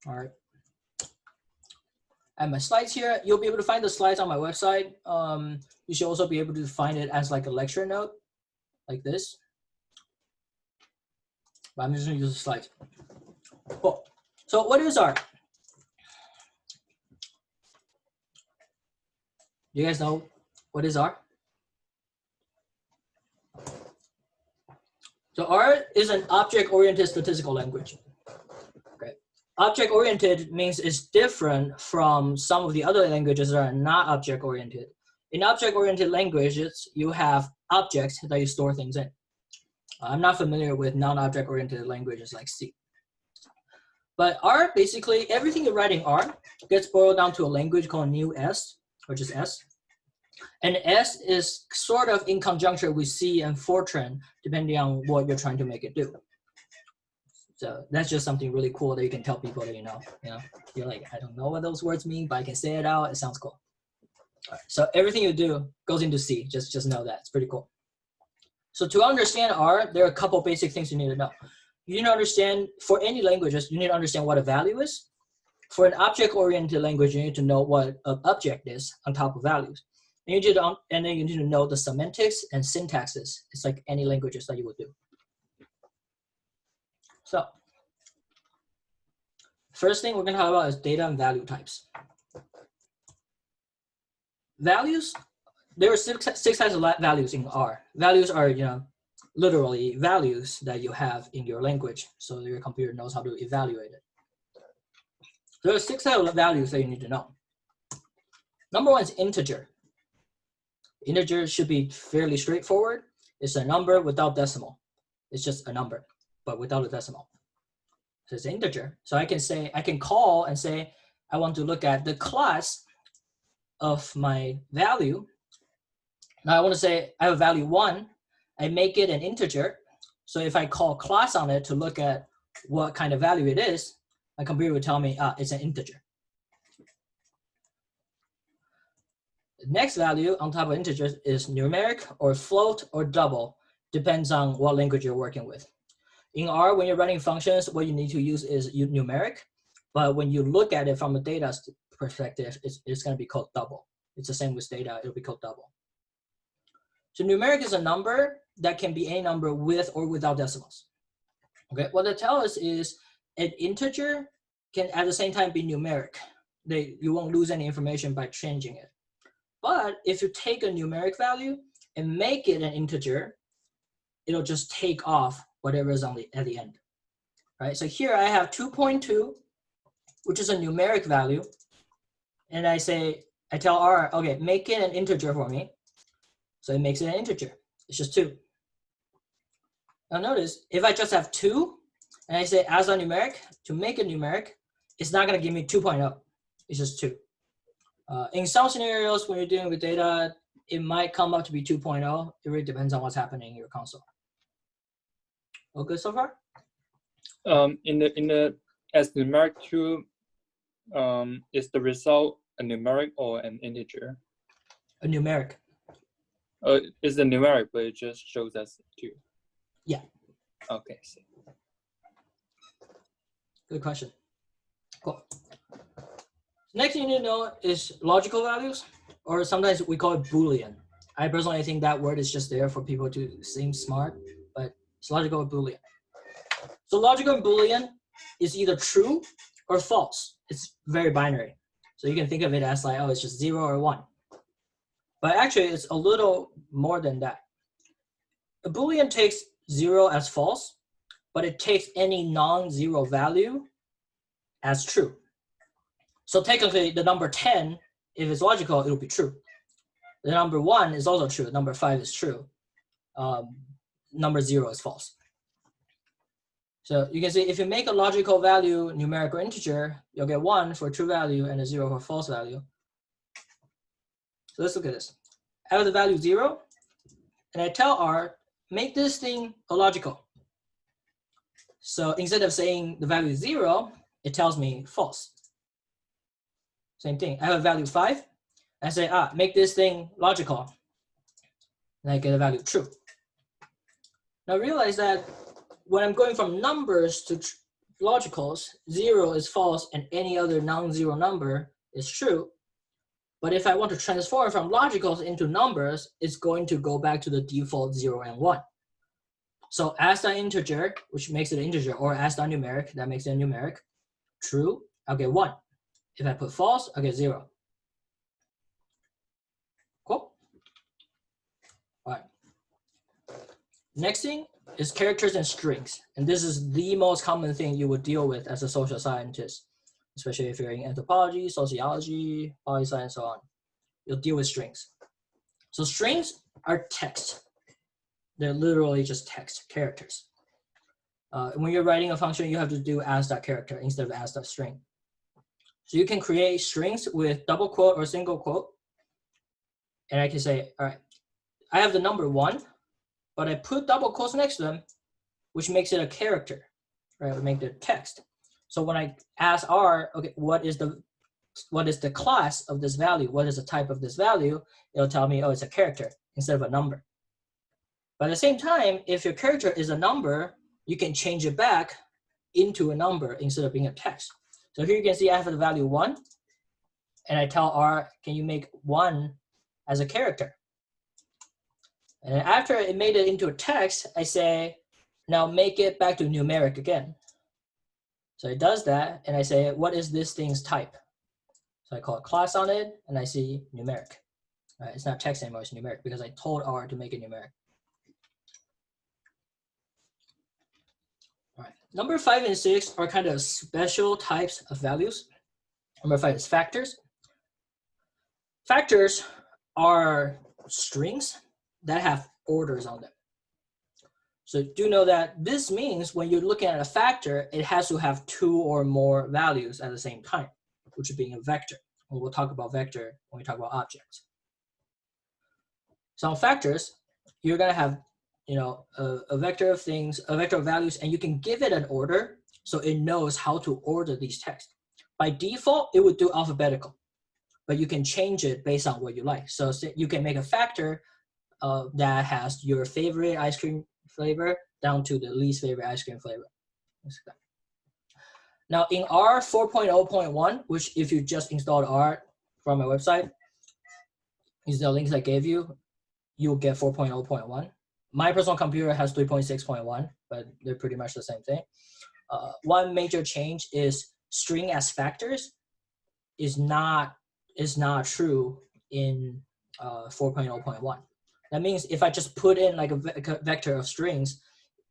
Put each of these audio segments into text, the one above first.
All right. I have my slides here. You'll be able to find the slides on my website. You should also be able to find it as like a lecture note, like this. But I'm just gonna use the slides. Cool. So what is R? You guys know what is R? So R is an object-oriented statistical language. Okay. Object-oriented means it's different from some of the other languages that are not object-oriented. In object-oriented languages, you have objects that you store things in. I'm not familiar with non-object-oriented languages like C. But R, basically, everything you write in R gets boiled down to a language called new S, which is S. And S is sort of in conjunction with C and Fortran, depending on what you're trying to make it do. So that's just something really cool that you can tell people that you know. You're like, I don't know what those words mean, but I can say it out. It sounds cool. All right, so everything you do goes into C. Just know that. It's pretty cool. So to understand R, there are a couple basic things you need to know. You need to understand, for any languages, you need to understand what a value is. For an object-oriented language, you need to know what an object is on top of values. And then you need to know the semantics and syntaxes. It's like any languages that you would do. So first thing we're going to talk about is data and value types. Values, there are six types of values in R. Values are, literally values that you have in your language, so your computer knows how to evaluate it. There are 6 types of values that you need to know. Number 1 is integer. Integer should be fairly straightforward. It's a number without decimal. It's just a number, but without a decimal. So it's an integer. So I can call and say, I want to look at the class of my value. Now I want to say I have value 1. I make it an integer. So if I call class on it to look at what kind of value it is, my computer would tell me, it's an integer. The next value on top of integers is numeric or float or double, depends on what language you're working with. In R, when you're running functions, what you need to use is numeric, but when you look at it from a data perspective, it's going to be called double. It's the same with data, it'll be called double. So numeric is a number that can be any number with or without decimals. Okay, what that tells us is an integer can at the same time be numeric. You won't lose any information by changing it. But if you take a numeric value and make it an integer, it'll just take off whatever is at the end. Right? So here I have 2.2, which is a numeric value. And I tell R, okay, make it an integer for me. So it makes it an integer. It's just 2. Now notice, if I just have 2, and I say as a numeric, to make it numeric, it's not going to give me 2.0. It's just 2. In some scenarios, when you're dealing with data, it might come up to be 2.0. It really depends on what's happening in your console. All good so far? As numeric 2, is the result a numeric or an integer? A numeric. It's a numeric, but it just shows us 2. Yeah. Okay. Good question. Cool. Next thing you need to know is logical values, or sometimes we call it Boolean. I personally think that word is just there for people to seem smart, but it's logical or Boolean. So logical and Boolean is either true or false. It's very binary. So you can think of it as like, oh, it's just 0 or 1. But actually, it's a little more than that. A Boolean takes 0 as false, but it takes any non-zero value as true. So technically, the number 10, if it's logical, it'll be true. The number 1 is also true. Number 5 is true. Number 0 is false. So you can see if you make a logical value numeric or integer, you'll get 1 for true value and a 0 for false value. So let's look at this. I have the value 0, and I tell R, make this thing a logical. So instead of saying the value is 0, it tells me false. Same thing. I have a value 5. And I say, make this thing logical. And I get a value true. Now realize that when I'm going from numbers to logicals, 0 is false and any other non-zero number is true. But if I want to transform from logicals into numbers, it's going to go back to the default 0 and 1. So as the integer, which makes it an integer, or as the numeric, that makes it a numeric, true, I'll get 1. If I put false, I'll get 0. Cool? All right. Next thing is characters and strings. And this is the most common thing you would deal with as a social scientist, especially if you're in anthropology, sociology, poli-sci, and so on. You'll deal with strings. So strings are text. They're literally just text, characters. When you're writing a function, you have to do as.character instead of as.string. So you can create strings with double quote or single quote. And I can say, all right, I have the number 1, but I put double quotes next to them, which makes it a character, right? We make it text. So when I ask R, okay, what is the class of this value? What is the type of this value? It'll tell me, oh, it's a character instead of a number. But at the same time, if your character is a number, you can change it back into a number instead of being a text. So here you can see I have the value 1, and I tell R, can you make 1 as a character? And after it made it into a text, I say, now make it back to numeric again. So it does that, and I say, what is this thing's type? So I call it class on it, and I see numeric. Right, it's not text anymore, it's numeric, because I told R to make it numeric. All right. Number 5 and 6 are kind of special types of values. Number 5 is factors. Factors are strings that have orders on them. So do know that this means when you're looking at a factor, it has to have 2 or more values at the same time, which is being a vector. And we'll talk about vector when we talk about objects. So on factors, you're going to have a vector of things, a vector of values, and you can give it an order so it knows how to order these texts. By default, it would do alphabetical, but you can change it based on what you like. So you can make a factor that has your favorite ice cream flavor down to the least favorite ice cream flavor. Now in R 4.0.1, which if you just installed R from my website, use the links I gave you, you'll get 4.0.1. My personal computer has 3.6.1, but they're pretty much the same thing. One major change is string as factors is not true in 4.0.1. That means if I just put in like a vector of strings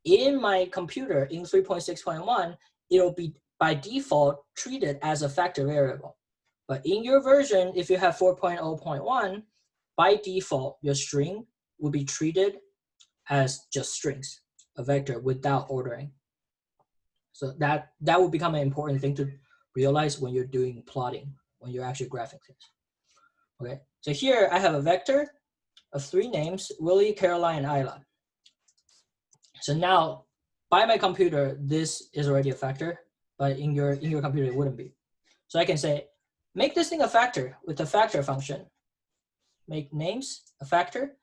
in my computer in 3.6.1, it'll be by default treated as a factor variable. But in your version, if you have 4.0.1, by default, your string will be treated as just strings, a vector without ordering. So that will become an important thing to realize when you're doing plotting, when you're actually graphing things. Okay, so here I have a vector of 3 names, Willie, Caroline, and Isla. So now, by my computer, this is already a factor, but in your computer, it wouldn't be. So I can say, make this thing a factor with the factor function. Make names a factor,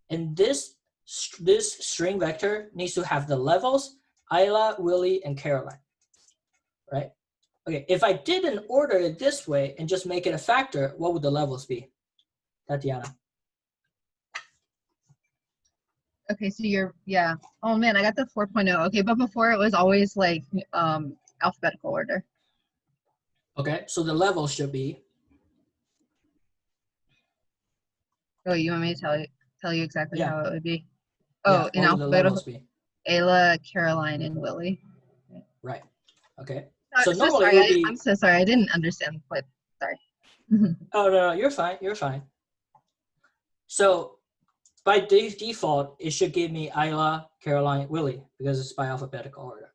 and this string vector needs to have the levels, Isla, Willie, and Caroline, right? Okay, if I didn't order it this way and just make it a factor, what would the levels be? Tatiana. Okay, so yeah. Oh man, I got the 4.0. Okay, but before it was always like alphabetical order. Okay, so the levels should be. Oh, you want me to tell you exactly how it would be? Oh, in alphabetical. Ayla, Caroline, and Willie. Right. Okay. So normally sorry, it would be. I'm so sorry. I didn't understand. But sorry. Oh no, you're fine. You're fine. So by default, it should give me Isla, Caroline, Willie because it's by alphabetical order,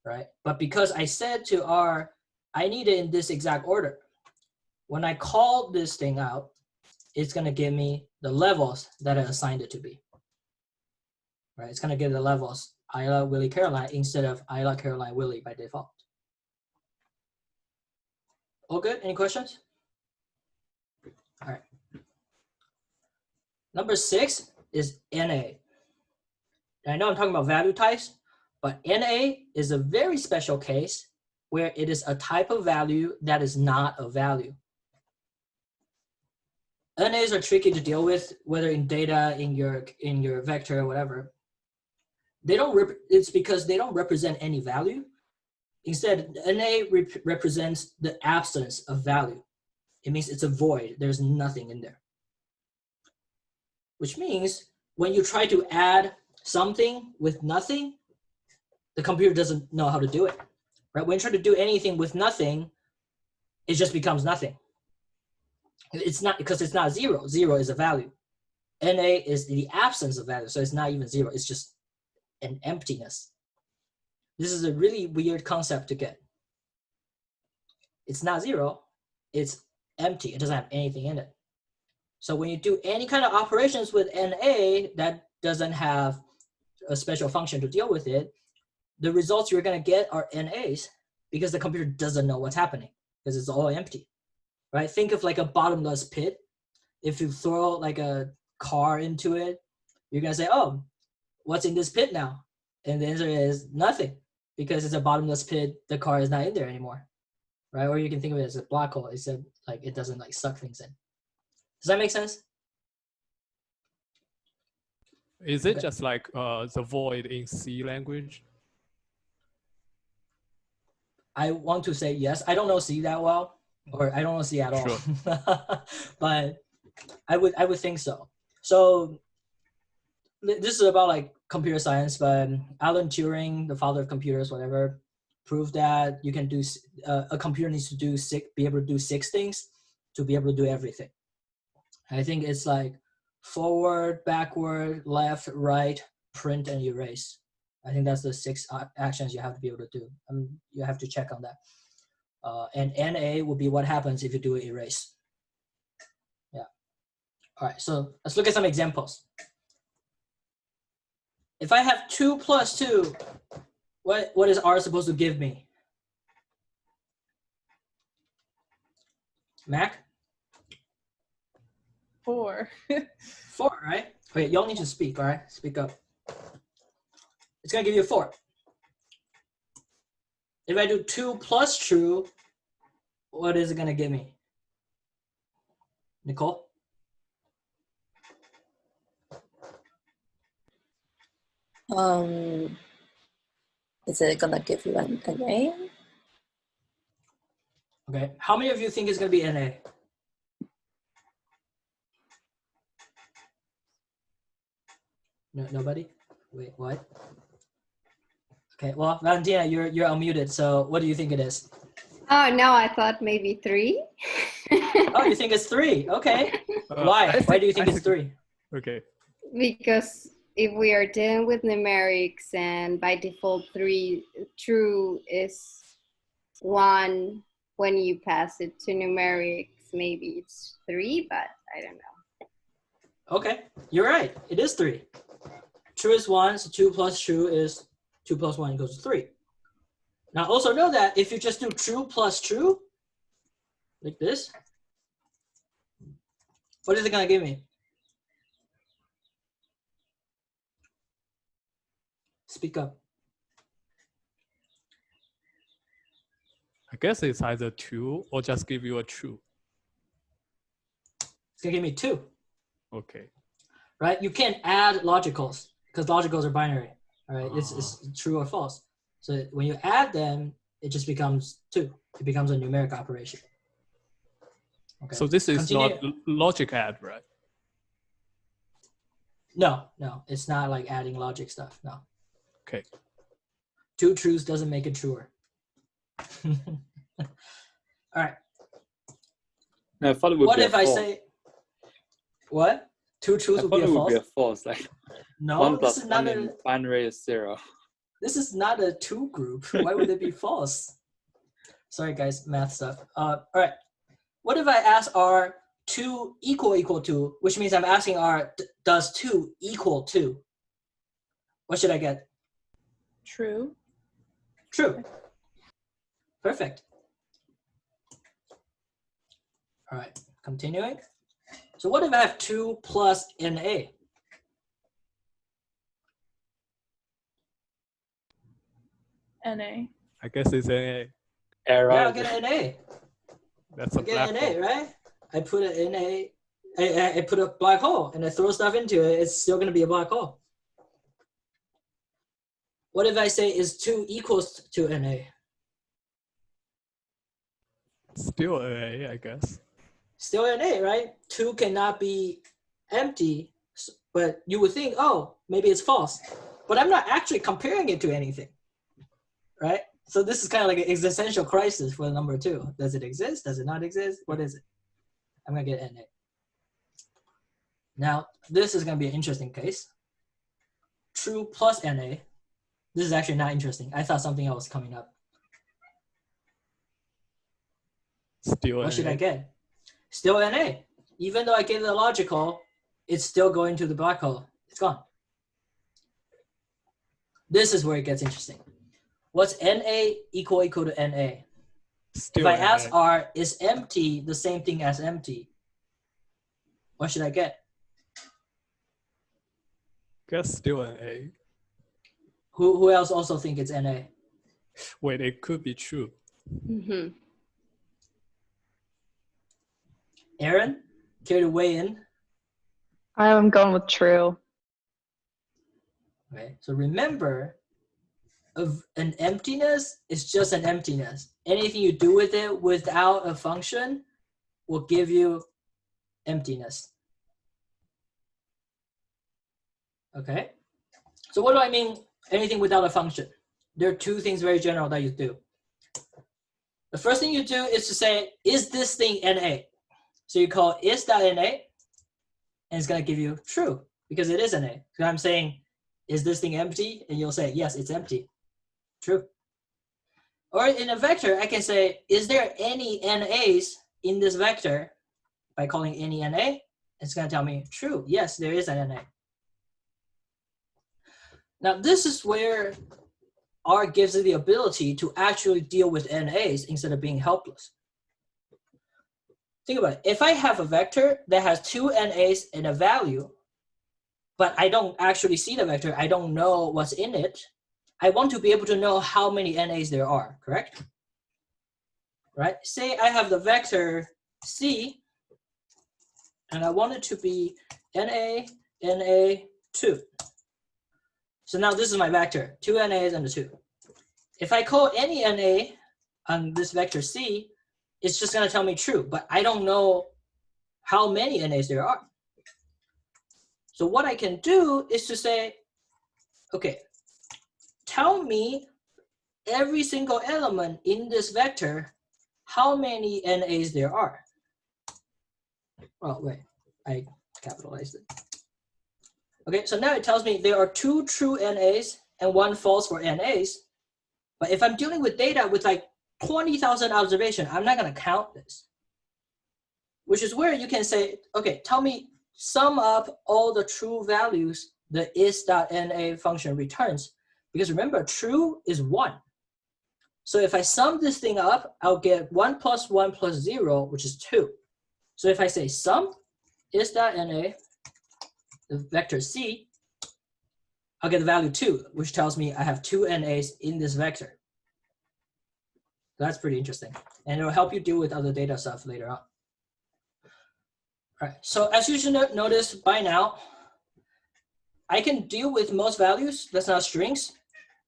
right? But because I said to R, I need it in this exact order. When I call this thing out, it's gonna give me the levels that I assigned it to be. Right? It's gonna give the levels Isla, Willie, Caroline instead of Isla, Caroline, Willie by default. All good? Any questions? All right. Number 6 is NA. I know I'm talking about value types, But NA is a very special case where it is a type of value that is not a value. NAs are tricky to deal with, whether in data, in your vector, or whatever. It's because they don't represent any value. Instead, NA represents the absence of value. It means it's a void. There's nothing in there. Which means when you try to add something with nothing, the computer doesn't know how to do it. Right? When you try to do anything with nothing, it just becomes nothing. It's not, because it's not zero. Zero is a value. NA is the absence of value, so it's not even zero. It's just an emptiness. This is a really weird concept to get. It's not zero. It's empty. It doesn't have anything in it. So when you do any kind of operations with NA that doesn't have a special function to deal with it, the results you're going to get are NAs because the computer doesn't know what's happening because it's all empty, right? Think of like a bottomless pit. If you throw like a car into it, you're going to say, oh, what's in this pit now? And the answer is nothing because it's a bottomless pit. The car is not in there anymore, right? Or you can think of it as a black hole. It's like it doesn't like suck things in. Does that make sense? Is it Okay. just like the void in C language? I want to say yes. I don't know C that well, or I don't know C at all. Sure. But I would think so. So this is about like computer science, but Alan Turing, the father of computers, whatever, proved that you can do a computer needs to be able to do 6 things to be able to do everything. I think it's like forward, backward, left, right, print, and erase. I think that's the 6 actions you have to be able to do. You have to check on that. And NA will be what happens if you do an erase. Yeah. All right, so let's look at some examples. If I have 2 plus 2, what is R supposed to give me? Mac? 4. 4, right? Okay, y'all need to speak, all right? Speak up. It's gonna give you 4. If I do 2 plus true, what is it gonna give me? Nicole? Is it gonna give you an A? Okay, how many of you think it's gonna be NA? No, nobody? Wait, what? Okay, well, Valentina, you're unmuted, so what do you think it is? Oh, no, I thought maybe 3. Oh, you think it's 3, okay. Why? Why do you think it's 3? Okay. Because if we are dealing with numerics and by default 3, true is 1 when you pass it to numerics, maybe it's 3, but I don't know. Okay, you're right, it is 3. True is 1, so 2 plus true is 2 plus 1 equals 3. Now also know that if you just do true plus true, like this, what is it gonna give me? Speak up. I guess it's either 2 or just give you a true. It's gonna give me 2, Okay. right? You can't add logicals because logicals are binary, all right? It's true or false. So when you add them, it just becomes 2. It becomes a numeric operation. Okay. So this is Continue. not logic add, right? No, it's not like adding logic stuff, no. Okay. 2 truths doesn't make it truer. All right. I thought it would What be if a I false. say, what? 2 truths I would thought be it a would false? be a false. Like No, 1 this plus is 1 not in a, binary is 0. this is not a 2 group. Why would it be false? Sorry guys, math stuff. All right. What if I ask R 2 equal to, which means I'm asking R, does 2 equal to? What should I get? True. True. Perfect. All right, continuing. So what if I have 2 plus NA? NA. I guess it's NA. Error. Yeah, I'll get an NA. That's a I get black an hole. NA, right? I put an NA, I put a black hole and I throw stuff into it, it's still gonna be a black hole. What if I say is 2 equals to NA? Still NA, I guess. Still NA, right? 2 cannot be empty, but you would think, oh, maybe it's false. But I'm not actually comparing it to anything, right? So this is kind of like an existential crisis for the number 2. Does it exist? Does it not exist? What is it? I'm gonna get NA. Now, this is gonna be an interesting case. True plus NA. This is actually not interesting. I thought something else was coming up. Still What NA. should I get? Still NA. Even though I gave it a logical, it's still going to the black hole. It's gone. This is where it gets interesting. What's NA equal to NA? Still If I NA. ask R, is empty the same thing as empty? What should I get? Guess still NA. Who else also think it's NA? Wait, it could be true. Mm-hmm. Aaron, care to weigh in? I'm going with true. Okay. So remember, of an emptiness is just an emptiness. Anything you do with it without a function will give you emptiness. Okay. So what do I mean? Anything without a function. There are 2 things very general that you do. The first thing you do is to say, is this thing NA? So you call is.NA, and it's going to give you true, because it is NA. So I'm saying, is this thing empty? And you'll say, yes, it's empty. True. Or in a vector, I can say, is there any NAs in this vector? By calling any NA, it's going to tell me true. Yes, there is an NA. Now, this is where R gives you the ability to actually deal with NAs instead of being helpless. Think about it. If I have a vector that has 2 NAs and a value, but I don't actually see the vector, I don't know what's in it, I want to be able to know how many NAs there are, correct? Right? Say I have the vector C, and I want it to be NA, NA, 2. So now this is my vector, 2 NAs and a 2. If I call any NA on this vector C, it's just going to tell me true, but I don't know how many NAs there are. So what I can do is to say, okay, tell me every single element in this vector, how many NAs there are. Oh, wait, I capitalized it. Okay, so now it tells me there are 2 true NAs and 1 false for NAs. But if I'm dealing with data with like 20,000 observations, I'm not going to count this. Which is where you can say, okay, tell me, sum up all the true values the is.NA function returns. Because remember, true is 1. So if I sum this thing up, I'll get 1 plus 1 plus 0, which is 2. So if I say sum is.NA, the vector C, I'll get the value 2, which tells me I have 2 NAs in this vector. That's pretty interesting. And it'll help you deal with other data stuff later on. All right, so as you should notice by now, I can deal with most values, that's not strings,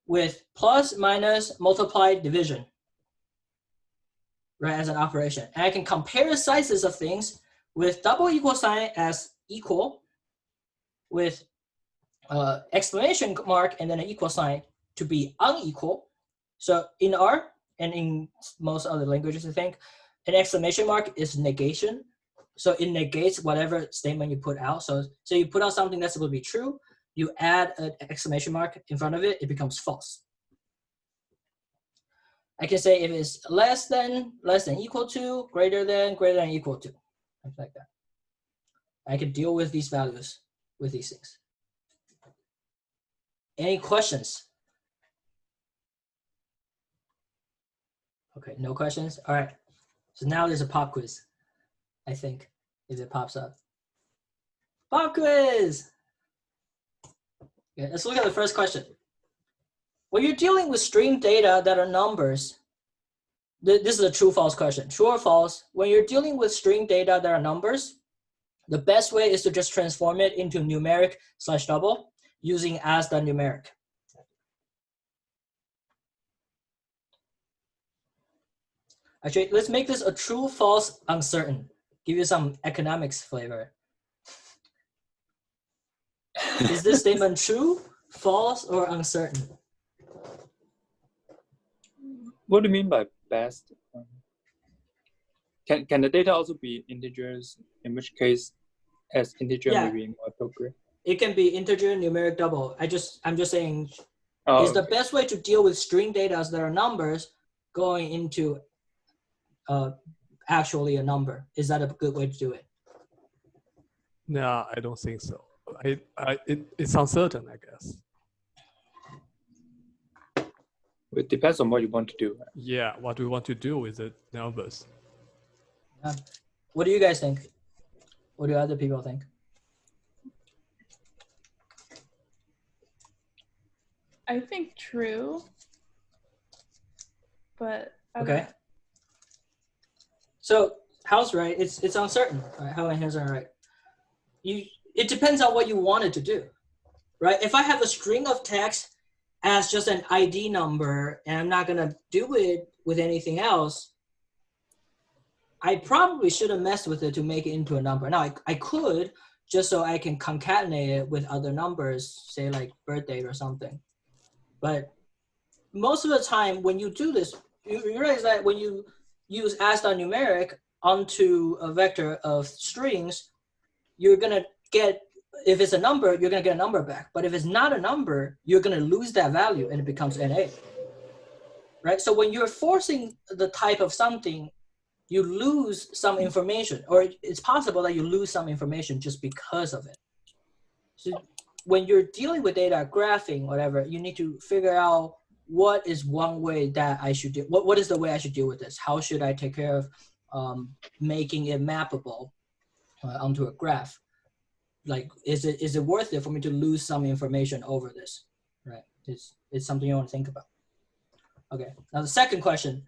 with plus, minus, multiply, division, right, as an operation. And I can compare sizes of things with double equal sign as equal, with exclamation mark and then an equal sign to be unequal. So in R and in most other languages, I think, an exclamation mark is negation. So it negates whatever statement you put out. So you put out something that's supposed to be true, you add an exclamation mark in front of it, it becomes false. I can say if it's less than equal to, greater than equal to, something like that. I can deal with these values with these things. Any questions? Okay, no questions? All right. So now there's a pop quiz, I think, if it pops up. Pop quiz! Okay, let's look at the first question. when you're dealing with string data that are numbers, this is a true-false question. True or false? When you're dealing with string data that are numbers, the best way is to just transform it into numeric / double using as the numeric. Actually, let's make this a true, false, uncertain. Give you some economics flavor. Is this statement true, false, or uncertain? What do you mean by best? Can the data also be integers? In which case, as integer Yeah. may be more appropriate. It can be integer, numeric, double. I'm just saying, Oh, is the best way to deal with string data that are numbers going into actually a number? Is that a good way to do it? No, I don't think so. It's uncertain, I guess. it depends on what you want to do. Yeah, what we want to do with the numbers. What do you guys think? What do other people think? I think true. But I don't Okay. know. So Hal's right. It's uncertain. Right? Hal and Hans are right. It depends on what you wanted to do, right? If I have a string of text as just an ID number and I'm not gonna do it with anything else, I probably should have messed with it to make it into a number. Now I could, just so I can concatenate it with other numbers, say like birthday or something. But most of the time when you do this, you realize that when you use as.numeric onto a vector of strings, you're gonna get, if it's a number, you're gonna get a number back. But if it's not a number, you're gonna lose that value and it becomes NA, right? So when you're forcing the type of something, you lose some information, or it's possible that you lose some information just because of it. So when you're dealing with data, graphing, whatever, you need to figure out what is one way that I should do, what is the way I should deal with this? How should I take care of making it mappable onto a graph? Like, is it worth it for me to lose some information over this, right? It's something you want to think about. Okay, now the second question,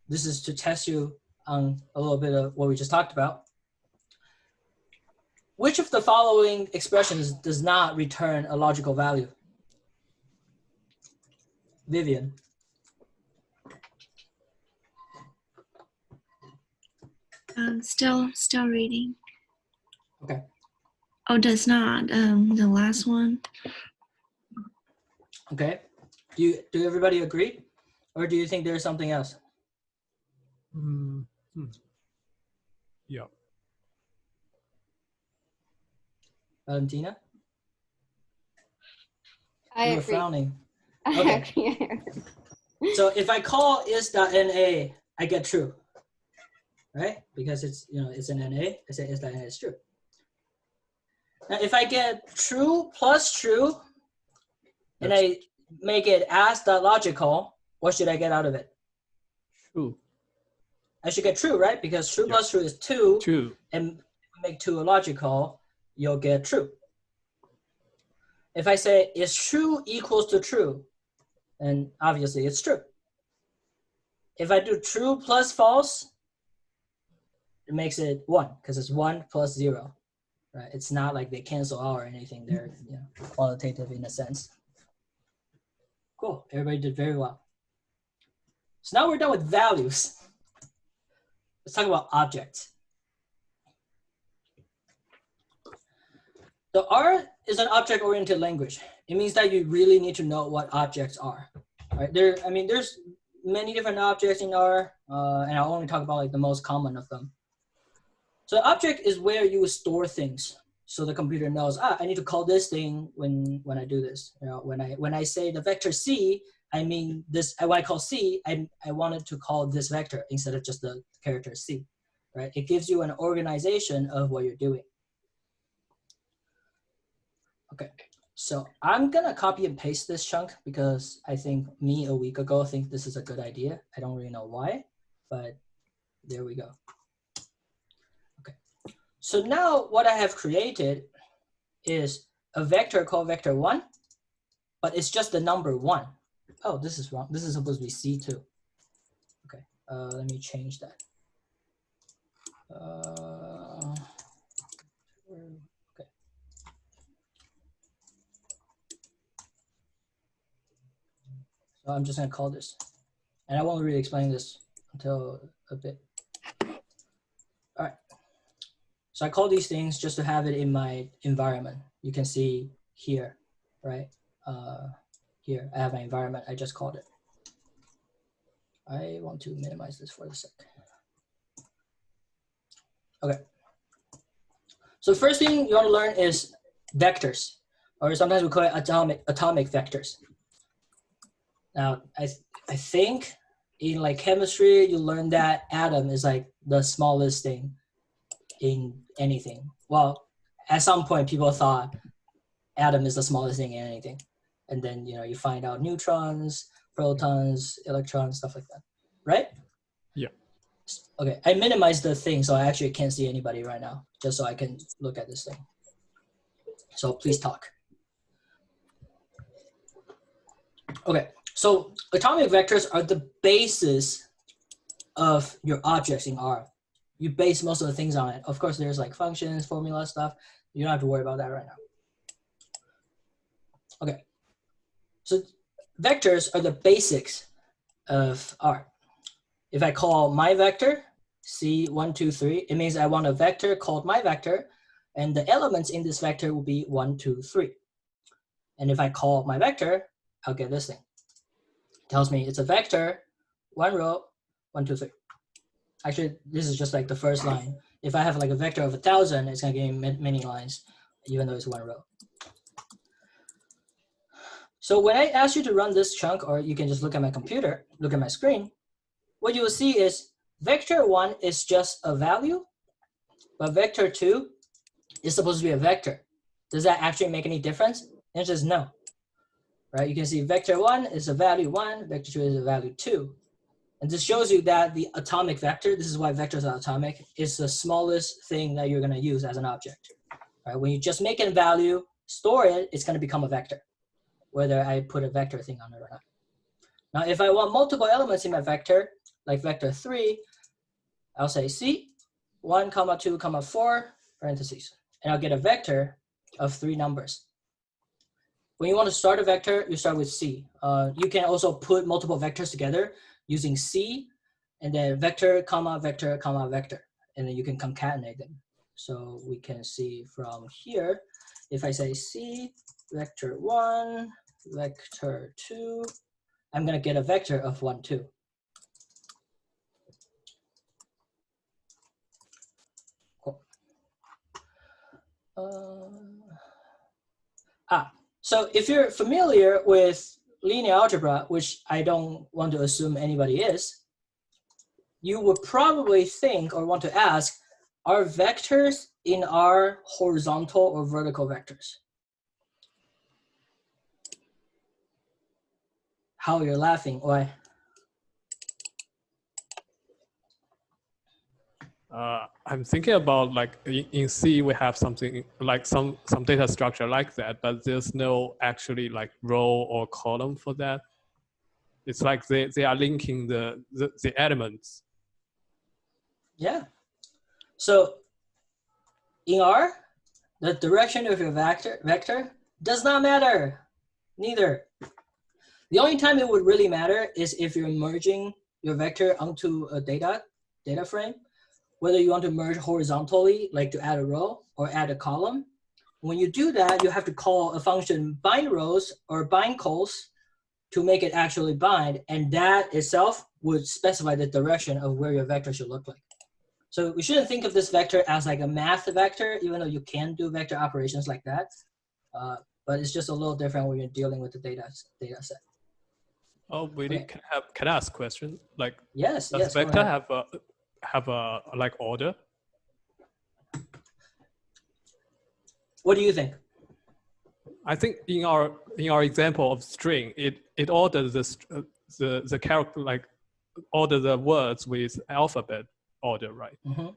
this is to test you on a little bit of what we just talked about. Which of the following expressions does not return a logical value? Vivian. Still reading. Okay. Oh, does not. The last one. Okay. Do everybody agree, or do you think there's something else? Yeah. Valentina? I You were agree. frowning. I Okay. agree. So if I call is.na, I get true, right? Because it's it's an na. I say is.na is true. Now if I get true plus true, and I make it as.logical, what should I get out of it? True. I should get true, right? Because true Yeah. plus true is 2, True. and make 2 a logical, you'll get true. If I say is true equals to true, then obviously it's true. If I do true plus false, it makes it 1, because it's 1 plus 0, right? It's not like they cancel out or anything. They're qualitative in a sense. Cool, everybody did very well. So now we're done with values. Let's talk about objects. The R is an object-oriented language. It means that you really need to know what objects are, right? There's many different objects in R, and I'll only talk about like the most common of them. So object is where you store things. So the computer knows, I need to call this thing when I do this. When I say the vector C, I mean this. When I call C, I wanted to call this vector instead of just the character C, right? It gives you an organization of what you're doing. Okay, so I'm gonna copy and paste this chunk because I think me a week ago think this is a good idea. I don't really know why, but there we go. Okay, so now what I have created is a vector called vector1, but it's just the number 1. Oh, this is wrong. This is supposed to be C2. Okay, let me change that. Okay. So I'm just gonna call this, and I won't really explain this until a bit. All right. So I call these things just to have it in my environment. You can see here, right? Here I have my environment. I just called it. I want to minimize this for a sec. Okay. So the first thing you want to learn is vectors, or sometimes we call it atomic vectors. Now, I think in like chemistry, you learn that atom is like the smallest thing in anything. Well, at some point, people thought atom is the smallest thing in anything, and then you find out neutrons, protons, electrons, stuff like that, right? Yeah. Okay, I minimized the thing, so I actually can't see anybody right now, just so I can look at this thing. So please talk. Okay, so atomic vectors are the basis of your objects in R. You base most of the things on it. Of course, there's like functions, formula stuff. You don't have to worry about that right now. Okay, so vectors are the basics of R. If I call my vector C1, 2, 3, it means I want a vector called my vector, and the elements in this vector will be 1, 2, 3. And if I call my vector, I'll get this thing. It tells me it's a vector, 1 row, 1, 2, 3. Actually, this is just like the first line. If I have like a vector of 1,000, it's gonna give me many lines, even though it's 1 row. So when I ask you to run this chunk, or you can just look at my computer, look at my screen, what you will see is vector 1 is just a value, but vector 2 is supposed to be a vector. Does that actually make any difference? The answer is no. Right? You can see vector 1 is a value 1, vector 2 is a value 2. And this shows you that the atomic vector, this is why vectors are atomic, is the smallest thing that you're going to use as an object. Right? When you just make a value, store it, it's going to become a vector, whether I put a vector thing on it or not. Now, if I want multiple elements in my vector, like vector 3, I'll say C, 1, 2, 4, parentheses. And I'll get a vector of 3 numbers. When you want to start a vector, you start with C. You can also put multiple vectors together using C, and then vector, vector, vector. And then you can concatenate them. So we can see from here, if I say C, vector 1, vector 2, I'm going to get a vector of 1, 2. Cool. So if you're familiar with linear algebra, which I don't want to assume anybody is, you would probably think or want to ask, are vectors in R horizontal or vertical vectors? How you're laughing? Why? I'm thinking about like in C we have something like some data structure like that, but there's no actually like row or column for that. It's like they are linking the elements. Yeah. So in R, the direction of your vector does not matter. Neither. The only time it would really matter is if you're merging your vector onto a data frame, whether you want to merge horizontally, like to add a row or add a column. When you do that, you have to call a function bind rows or bind cols to make it actually bind, and that itself would specify the direction of where your vector should look like. So we shouldn't think of this vector as like a math vector, even though you can do vector operations like that. But it's just a little different when you're dealing with the data set. Oh, really? Okay. Can I ask a question? Like, yes, does vector have a like order? What do you think? I think in our example of string, it orders the character, like order the words with alphabet order, right? Mm-hmm.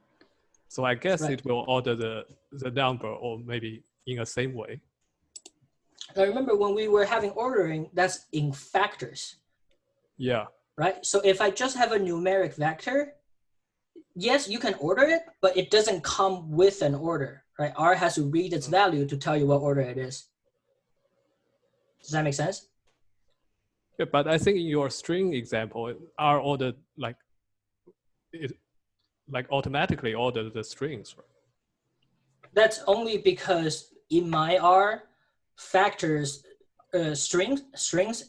So I guess right. it will order the number, or maybe in the same way. Now remember when we were having ordering, that's in factors, Yeah. right? So if I just have a numeric vector, yes, you can order it, but it doesn't come with an order, right? R has to read its value to tell you what order it is. Does that make sense? Yeah, but I think in your string example, R ordered like it like automatically ordered the strings, right? That's only because in my R, factors, strings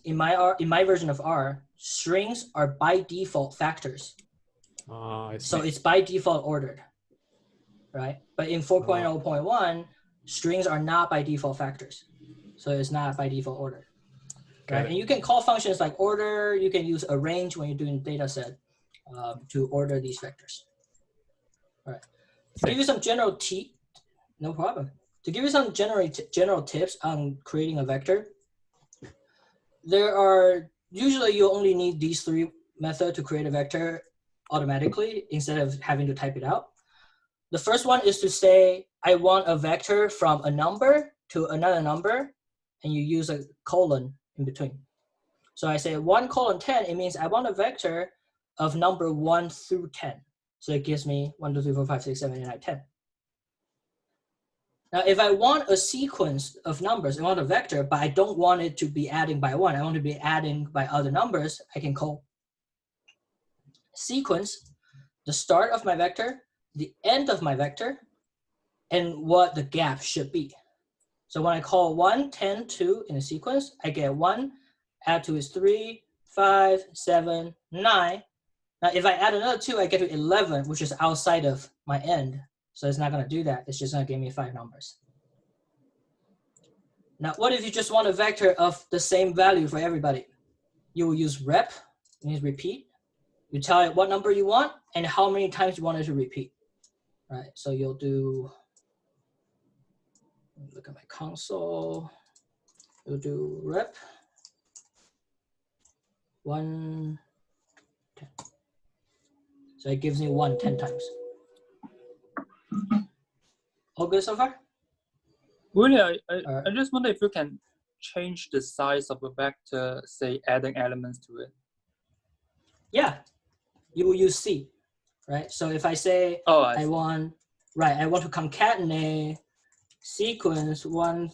in my version of R, strings are by default factors. I see. So it's by default ordered, right? But in 4.0.1, strings are not by default factors. So it's not by default ordered, right? And you can call functions like order, you can use arrange when you're doing data set to order these vectors. All right. To give you some general no problem. To give you some general tips on creating a vector, there are usually you only need these three methods to create a vector automatically instead of having to type it out. The first one is to say, I want a vector from a number to another number, and you use a colon in between. So I say 1 colon 10, it means I want a vector of number 1 through 10. So it gives me 1, 2, 3, 4, 5, 6, 7, 8, 9, 10. Now, if I want a sequence of numbers, I want a vector, but I don't want it to be adding by 1, I want to be adding by other numbers, I can call sequence the start of my vector, the end of my vector, and what the gap should be. So when I call 1, 10, 2 in a sequence, I get 1, add 2 is 3, 5, 7, 9. Now, if I add another 2, I get to 11, which is outside of my end. So it's not going to do that. It's just going to give me 5 numbers. Now, what if you just want a vector of the same value for everybody? You will use rep, it means repeat. You tell it what number you want and how many times you want it to repeat. Right, so you'll do, look at my console, you'll do rep 1, 10. So it gives me 1 10 times. All good so far? Really, I just wonder if you can change the size of a vector, say adding elements to it. Yeah, you will use C, right? So if I say I want to concatenate sequence 1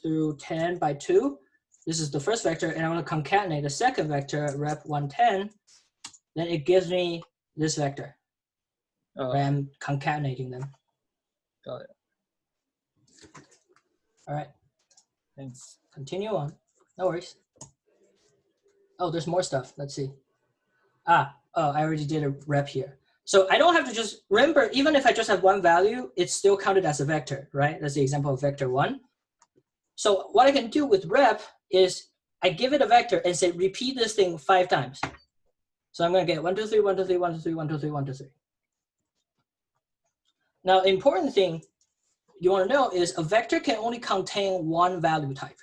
through 10 by 2, this is the first vector, and I want to concatenate the second vector, rep 110, then it gives me this vector. Right? I'm concatenating them. Got it. All right. Thanks. Continue on. No worries. Oh, there's more stuff. Let's see. I already did a rep here. So I don't have to just, remember, even if I just have one value, it's still counted as a vector, right? That's the example of vector 1. So what I can do with rep is I give it a vector and say, repeat this thing 5 times. So I'm going to get 1, 2, 3, 1, 2, 3, 1, 2, 3, 1, 2, 3, 1, 2, 3. Now, the important thing you want to know is a vector can only contain one value type.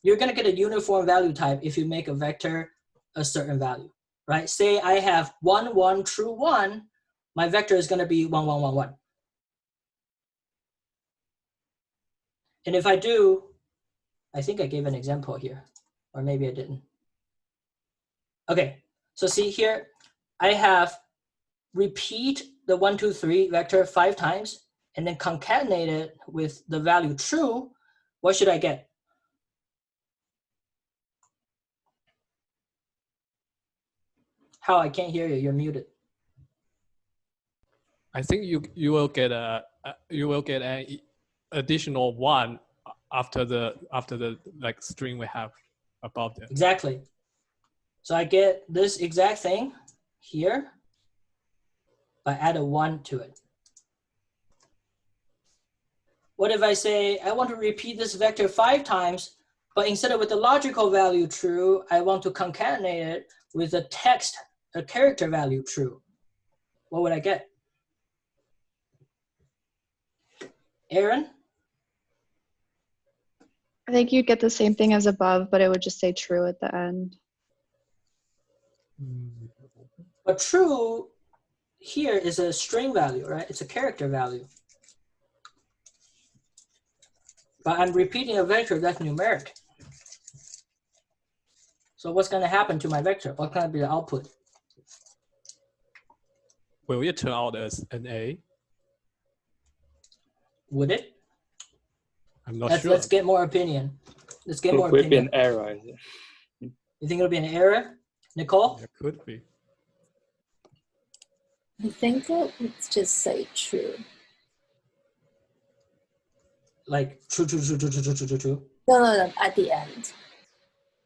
You're going to get a uniform value type if you make a vector a certain value, right? Say I have 1, 1, true 1, my vector is going to be 1, 1, 1, 1. And if I do, I think I gave an example here, or maybe I didn't. Okay, so see here, I have repeat the 1, 2, 3 vector 5 times, and then concatenate it with the value true. What should I get? How? I can't hear you. You're muted. I think you will get an additional 1 after the like string we have above there. Exactly. So I get this exact thing here, but add a 1 to it. What if I say I want to repeat this vector 5 times, but instead of with the logical value true, I want to concatenate it with a character value true? What would I get? Aaron? I think you'd get the same thing as above, but it would just say true at the end. But true here is a string value, right? It's a character value. but I'm repeating a vector that's numeric. So what's going to happen to my vector? What can be the output? Will it turn out as an A? Would it? I'm not sure. Let's get more opinion. Let's get more It would be opinion. an error. You think it'll be an error? Nicole? It could be. I think it would just say true. Like true. No, at the end.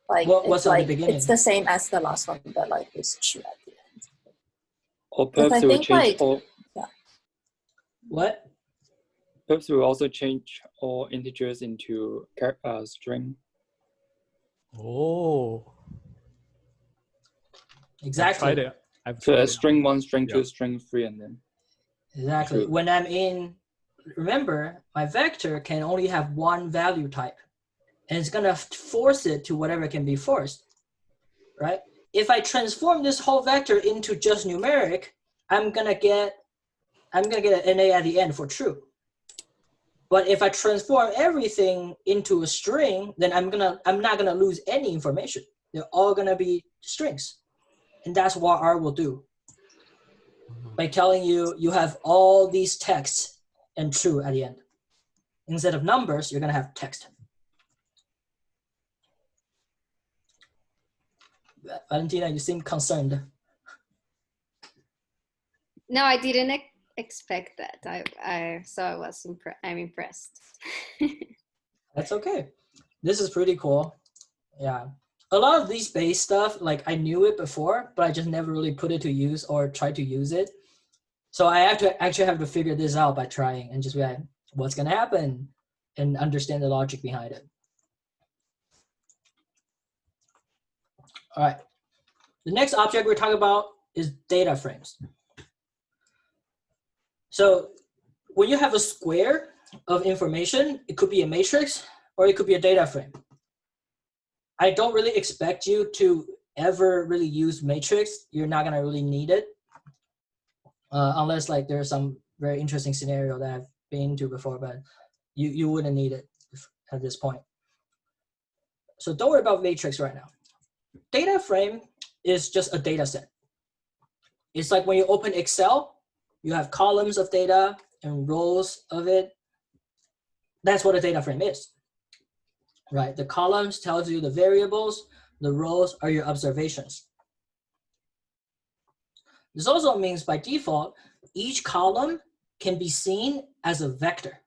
Like What's it's at like the beginning? it's the same as the last one, but like it's true at the end. Or Because perhaps I it will think, change like- all. What? Perhaps we will also change all integers into string. Oh. Exactly. I've So tried a it. string 1, string 2, Yeah. string 3, and then. Exactly. True. When I'm in, remember, my vector can only have one value type. And it's going to force it to whatever can be forced, right? If I transform this whole vector into just numeric, I'm gonna get an NA at the end for true. But if I transform everything into a string, then I'm not gonna lose any information. They're all gonna be strings. And that's what R will do. By telling you, you have all these texts and true at the end. Instead of numbers, you're gonna have text. Valentina, you seem concerned. No, I didn't expect that. I'm impressed. That's okay. This is pretty cool. Yeah. A lot of these base stuff, like I knew it before, but I just never really put it to use or tried to use it. So I actually have to figure this out by trying and just be like, what's gonna happen and understand the logic behind it. All right. The next object we're talking about is data frames. So when you have a square of information, it could be a matrix or it could be a data frame. I don't really expect you to ever really use matrix. You're not gonna really need it unless like there's some very interesting scenario that I've been to before, but you wouldn't need it at this point. So don't worry about matrix right now. Data frame is just a data set. It's like when you open Excel, you have columns of data and rows of it. That's what a data frame is, right? The columns tells you the variables, the rows are your observations. This also means by default, each column can be seen as a vector,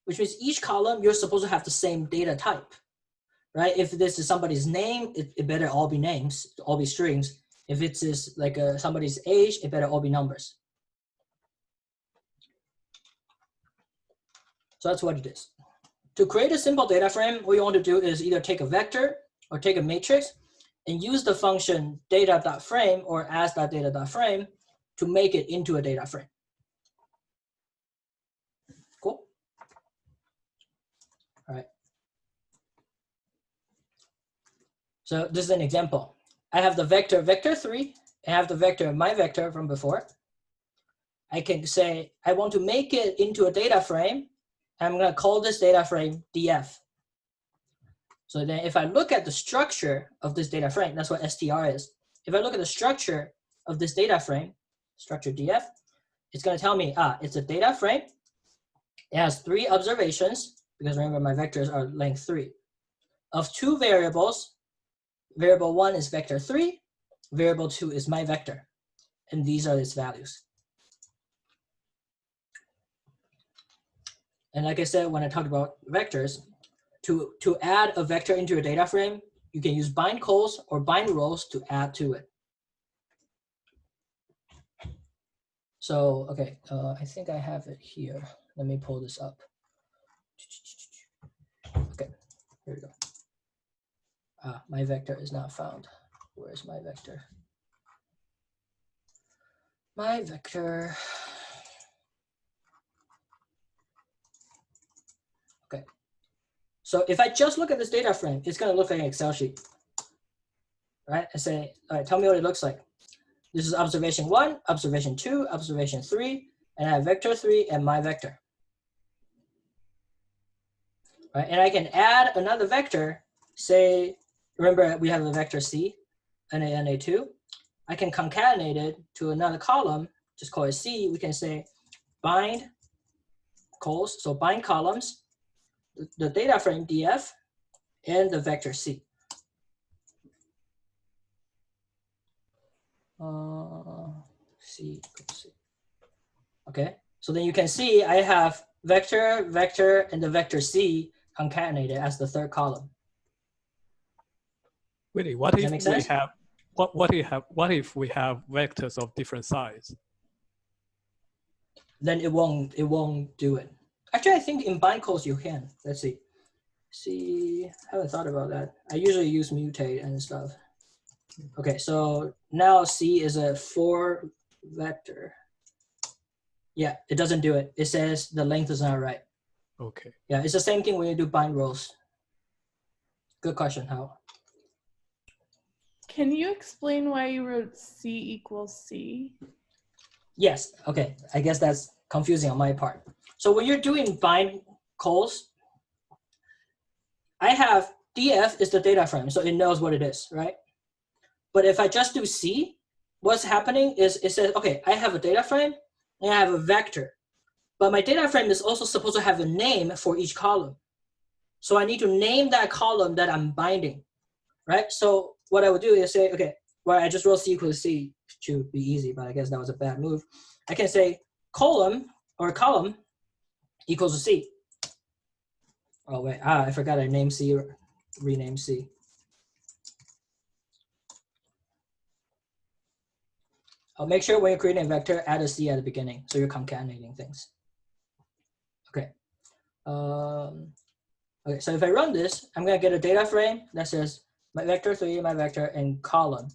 which means each column, you're supposed to have the same data type. Right? If this is somebody's name, it better all be names, all be strings. If it's is like somebody's age, it better all be numbers. So that's what it is. To create a simple data frame, what you want to do is either take a vector or take a matrix and use the function data.frame or as.data.frame to make it into a data frame. Cool? All right. So this is an example. I have the vector vector3, I have the vector my vector from before. I can say I want to make it into a data frame. I'm going to call this data frame df. So then if I look at the structure of this data frame, that's what str is. If I look at the structure of this data frame, structure df, it's going to tell me, it's a data frame. It has 3 observations, because remember my vectors are length 3, of 2 variables. Variable 1 is vector 3, variable 2 is my vector, and these are its values. And like I said, when I talked about vectors, to add a vector into a data frame, you can use bind cols or bind rows to add to it. So, okay, I think I have it here. Let me pull this up. Okay, here we go. My vector is not found. Where's my vector? My vector. Okay. So if I just look at this data frame, it's going to look like an Excel sheet. Right? I say, all right, tell me what it looks like. This is observation 1, observation 2, observation 3, and I have vector 3 and my vector. right? And I can add another vector, say, remember we have a vector C, NA, NA2. I can concatenate it to another column, just call it C. We can say bind cols, so bind columns, the data frame df, and the vector C. C equals C. Okay, so then you can see I have vector, vector, and the vector C concatenated as the third column. Really, what if we have what if we have vectors of different size? Then it won't do it. Actually, I think in bind calls you can. Let's see. See, I haven't thought about that. I usually use mutate and stuff. Okay, so now C is a 4 vector. Yeah, it doesn't do it. It says the length is not right. Okay. Yeah, it's the same thing when you do bind rows. Good question, Hao. Can you explain why you wrote C equals C? Yes, okay. I guess that's confusing on my part. So when you're doing bind calls, I have df is the data frame, so it knows what it is, right? But if I just do C, what's happening is it says, okay, I have a data frame and I have a vector. But my data frame is also supposed to have a name for each column. So I need to name that column that I'm binding, right? So what I would do is say, okay, well, I just wrote C equals C to be easy, but I guess that was a bad move. I can say column equals to C. Oh, wait, I forgot I named C, rename C. I'll make sure when you're creating a vector, add a C at the beginning, so you're concatenating things. Okay. Okay, so if I run this, I'm gonna get a data frame that says my vector 3, my vector, and column.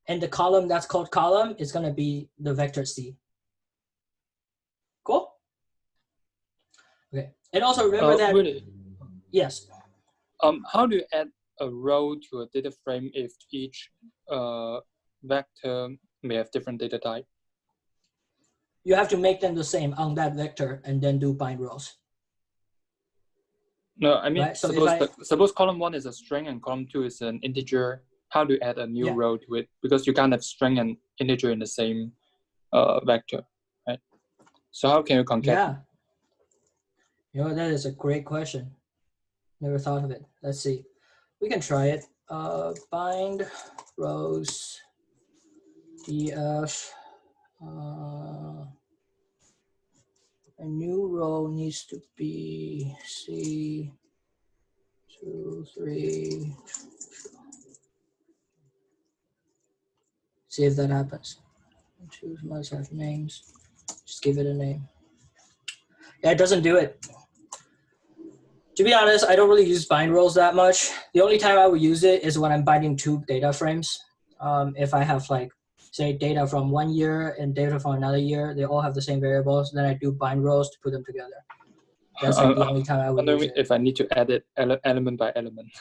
And the column that's called column is gonna be the vector C. Cool? Okay, and also remember that, really? Yes. How do you add a row to a data frame if each vector may have different data type? You have to make them the same on that vector and then do bind rows. No, I mean, Right, so suppose column 1 is a string and column 2 is an integer. How do you add a new row to it? Because you can't have string and integer in the same vector, right? So how can you concatenate? Yeah. You know, that is a great question. Never thought of it. Let's see. We can try it. Bind rows df. A new row needs to be C 2, 3. See if that happens. Choose must have names. Just give it a name. Yeah, it doesn't do it. To be honest, I don't really use bind rows that much. The only time I would use it is when I'm binding 2 data frames. If I have like, say, data from 1 year and data from another year, they all have the same variables, then I do bind rows to put them together. That's like the only time I would use it. If I need to add it element by element.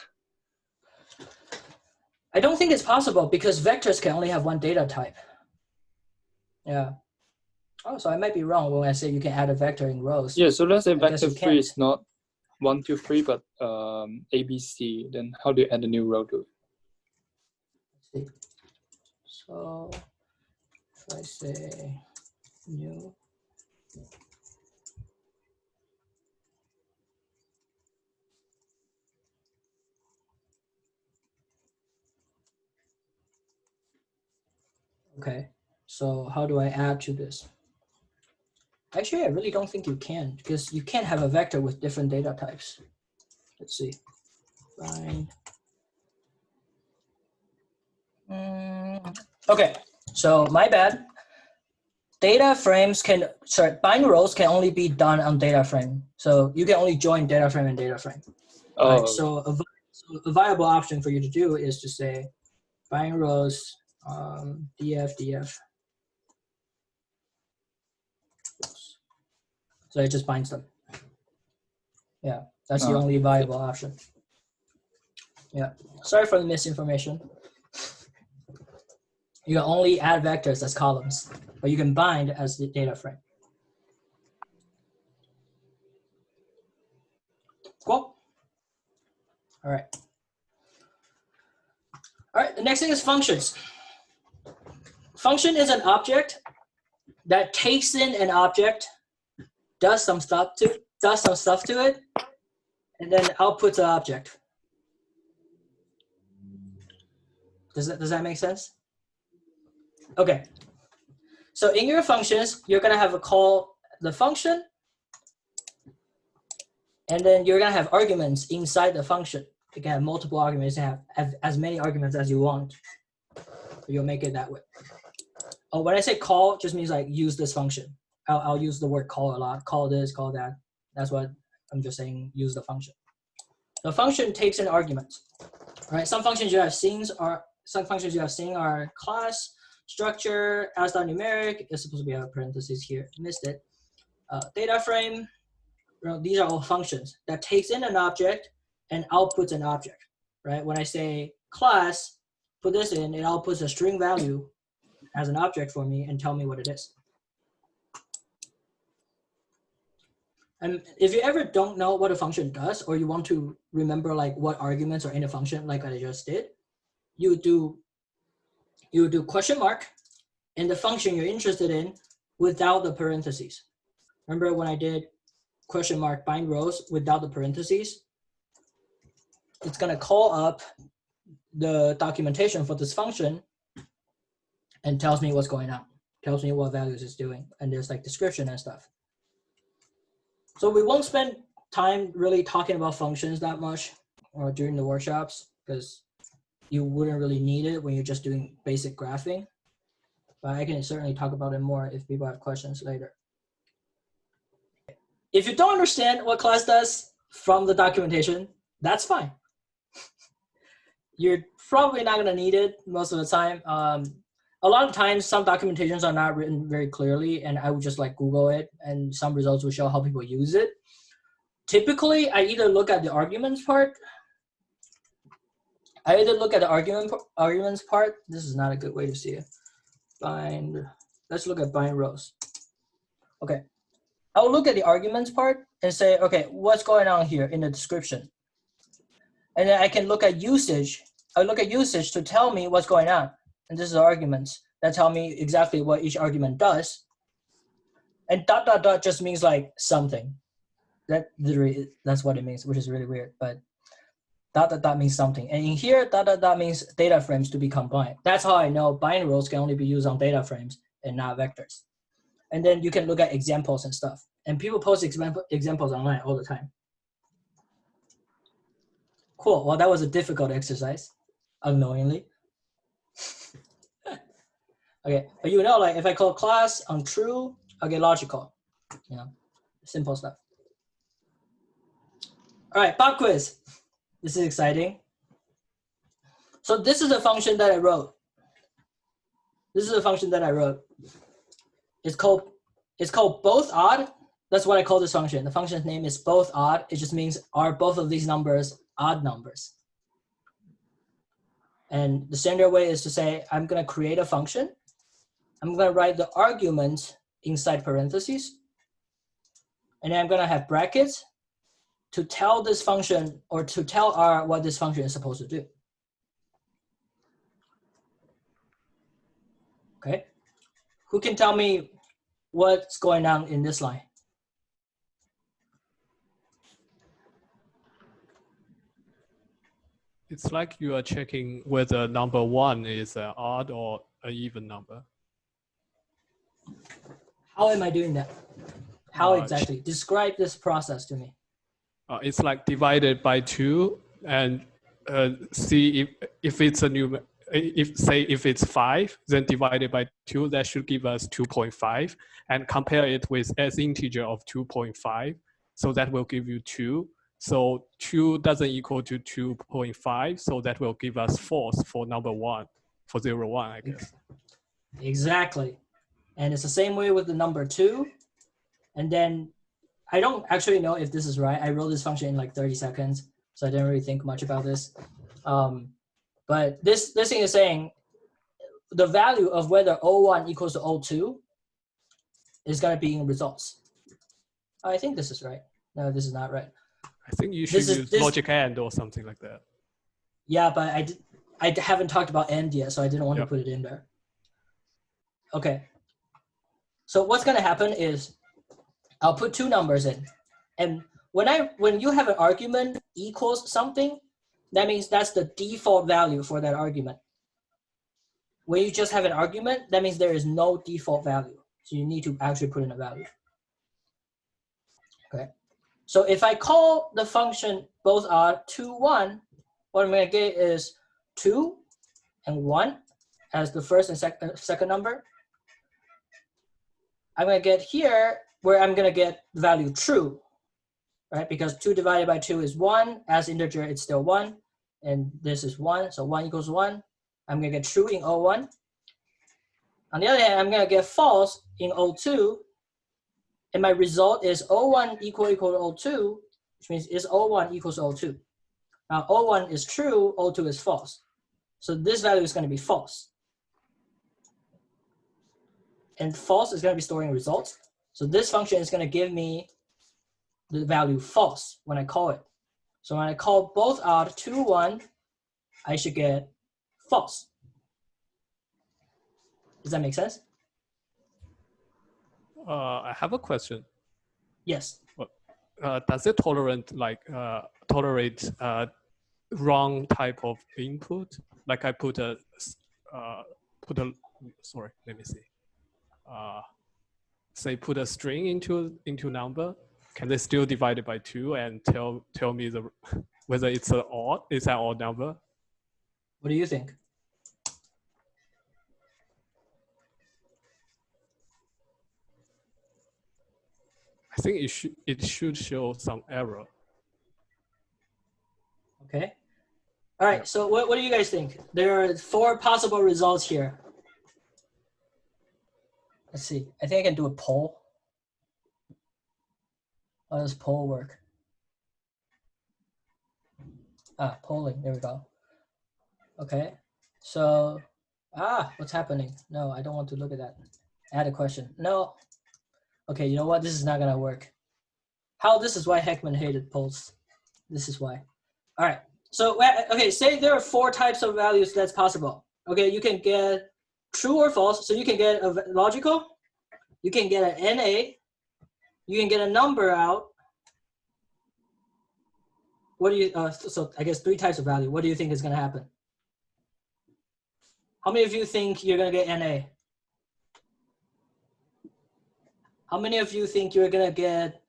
I don't think it's possible because vectors can only have 1 data type. Yeah. Oh, so I might be wrong when I say you can add a vector in rows. Yeah, so let's say vector 3 is not 1, 2, 3, but A, B, C. Then how do you add a new row to it? Let's see. So if I say new. Okay, so how do I add to this? Actually, I really don't think you can because you can't have a vector with different data types. Let's see. Bind. Okay, so my bad. Data frames bind rows can only be done on data frame. So you can only join data frame and data frame. Oh. Right? So a viable option for you to do is to say bind rows df. So it just binds them. Yeah, that's the only viable option. Yeah, sorry for the misinformation. You can only add vectors as columns, but you can bind as the data frame. Cool. All right. All right, the next thing is functions. Function is an object that takes in an object, does some stuff to it, and then outputs the object. Does that make sense? Okay. So in your functions, you're gonna have a call the function, and then you're gonna have arguments inside the function. You can have multiple arguments, have as many arguments as you want. You'll make it that way. Oh, when I say call, it just means like use this function. I'll use the word call a lot. Call this, call that. That's what I'm just saying. Use the function. The function takes an argument. Right? Some functions you have seen are class, structure, as.numeric. It's supposed to be a parentheses here. Missed it. Data frame. These are all functions that takes in an object and outputs an object. Right? When I say class, put this in, it outputs a string value as an object for me and tell me what it is. And if you ever don't know what a function does, or you want to remember like what arguments are in a function, like I just did, you would do question mark in the function you're interested in without the parentheses. Remember when I did question mark bind rows without the parentheses? It's gonna call up the documentation for this function and tells me what's going on, tells me what values it's doing, and there's like description and stuff. So we won't spend time really talking about functions that much or during the workshops, because you wouldn't really need it when you're just doing basic graphing. But I can certainly talk about it more if people have questions later. If you don't understand what class does from the documentation, that's fine. You're probably not gonna need it most of the time. A lot of times, some documentations are not written very clearly, and I would just like Google it, and some results will show how people use it. Typically, I either look at the arguments part. Arguments part. This is not a good way to see it. Let's look at bind rows. Okay, I'll look at the arguments part and say, okay, what's going on here in the description? And then I can look at usage. I look at usage to tell me what's going on. And this is arguments that tell me exactly what each argument does. And ... just means like something. That literally, that's what it means, which is really weird. But ... means something. And in here, ... means data frames to be combined. That's how I know bind rows can only be used on data frames and not vectors. And then you can look at examples and stuff. And people post examples online all the time. Cool. Well, that was a difficult exercise, unknowingly. Okay, but you know, like if I call class on true, I'll get logical. You know, simple stuff. All right, pop quiz. This is exciting. So this is a function that I wrote. It's called both odd. That's what I call this function. The function's name is both odd. It just means are both of these numbers odd numbers? And the standard way is to say, I'm gonna create a function. I'm gonna write the argument inside parentheses. And then I'm gonna have brackets to tell this function, or to tell R what this function is supposed to do. Okay, who can tell me what's going on in this line? It's like you are checking whether number 1 is an odd or an even number. How am I doing that? How exactly? Describe this process to me. It's like divided by 2 and see if it's a new, if it's 5, then divided by 2, that should give us 2.5, and compare it with s integer of 2.5. So that will give you 2. So 2 doesn't equal to 2.5. So that will give us false for number 1, for 0, 1, I guess. Exactly. And it's the same way with the number 2. And then I don't actually know if this is right. I wrote this function in like 30 seconds, so I didn't really think much about this. But this thing is saying the value of whether O1 equals to O2 is going to be in results. I think this is right. No, this is not right. I think you should use logic AND or something like that. Yeah, but I haven't talked about AND yet, so I didn't want to put it in there. Okay. So what's going to happen is I'll put two numbers in. And when you have an argument equals something, that means that's the default value for that argument. When you just have an argument, that means there is no default value. So you need to actually put in a value. Okay. So if I call the function both are 2, 1, what I'm going to get is 2 and 1 as the first and second number. I'm going to get here where I'm going to get the value true, right? Because 2 divided by 2 is 1. As integer, it's still 1. And this is 1. So 1 equals 1. I'm going to get true in O1. On the other hand, I'm going to get false in O2. And my result is O1 equal to O2, which means is O1 equals O2. Now O1 is true, O2 is false. So this value is going to be false. And false is going to be storing results. So this function is going to give me the value false when I call it. So when I call both odd 2, 1, I should get false. Does that make sense? I have a question. Yes. Does it tolerate wrong type of input? Like I sorry, let me see. Say put a string into number. Can they still divide it by 2 and tell me whether it's an odd number? What do you think? I think it should show some error. Okay. All right. So what do you guys think? There are 4 possible results here. Let's see. I think I can do a poll. How does poll work? Polling. There we go. Okay. So, what's happening? No, I don't want to look at that. Add a question. No. Okay, you know what? This is not gonna work. This is why Heckman hated polls. This is why. All right. So, okay, say there are 4 types of values that's possible. Okay, you can get true or false. So you can get a logical, you can get an NA, you can get a number out. What do you, so I guess 3 types of value. What do you think is gonna happen? How many of you think you're gonna get NA? How many of you think you're gonna get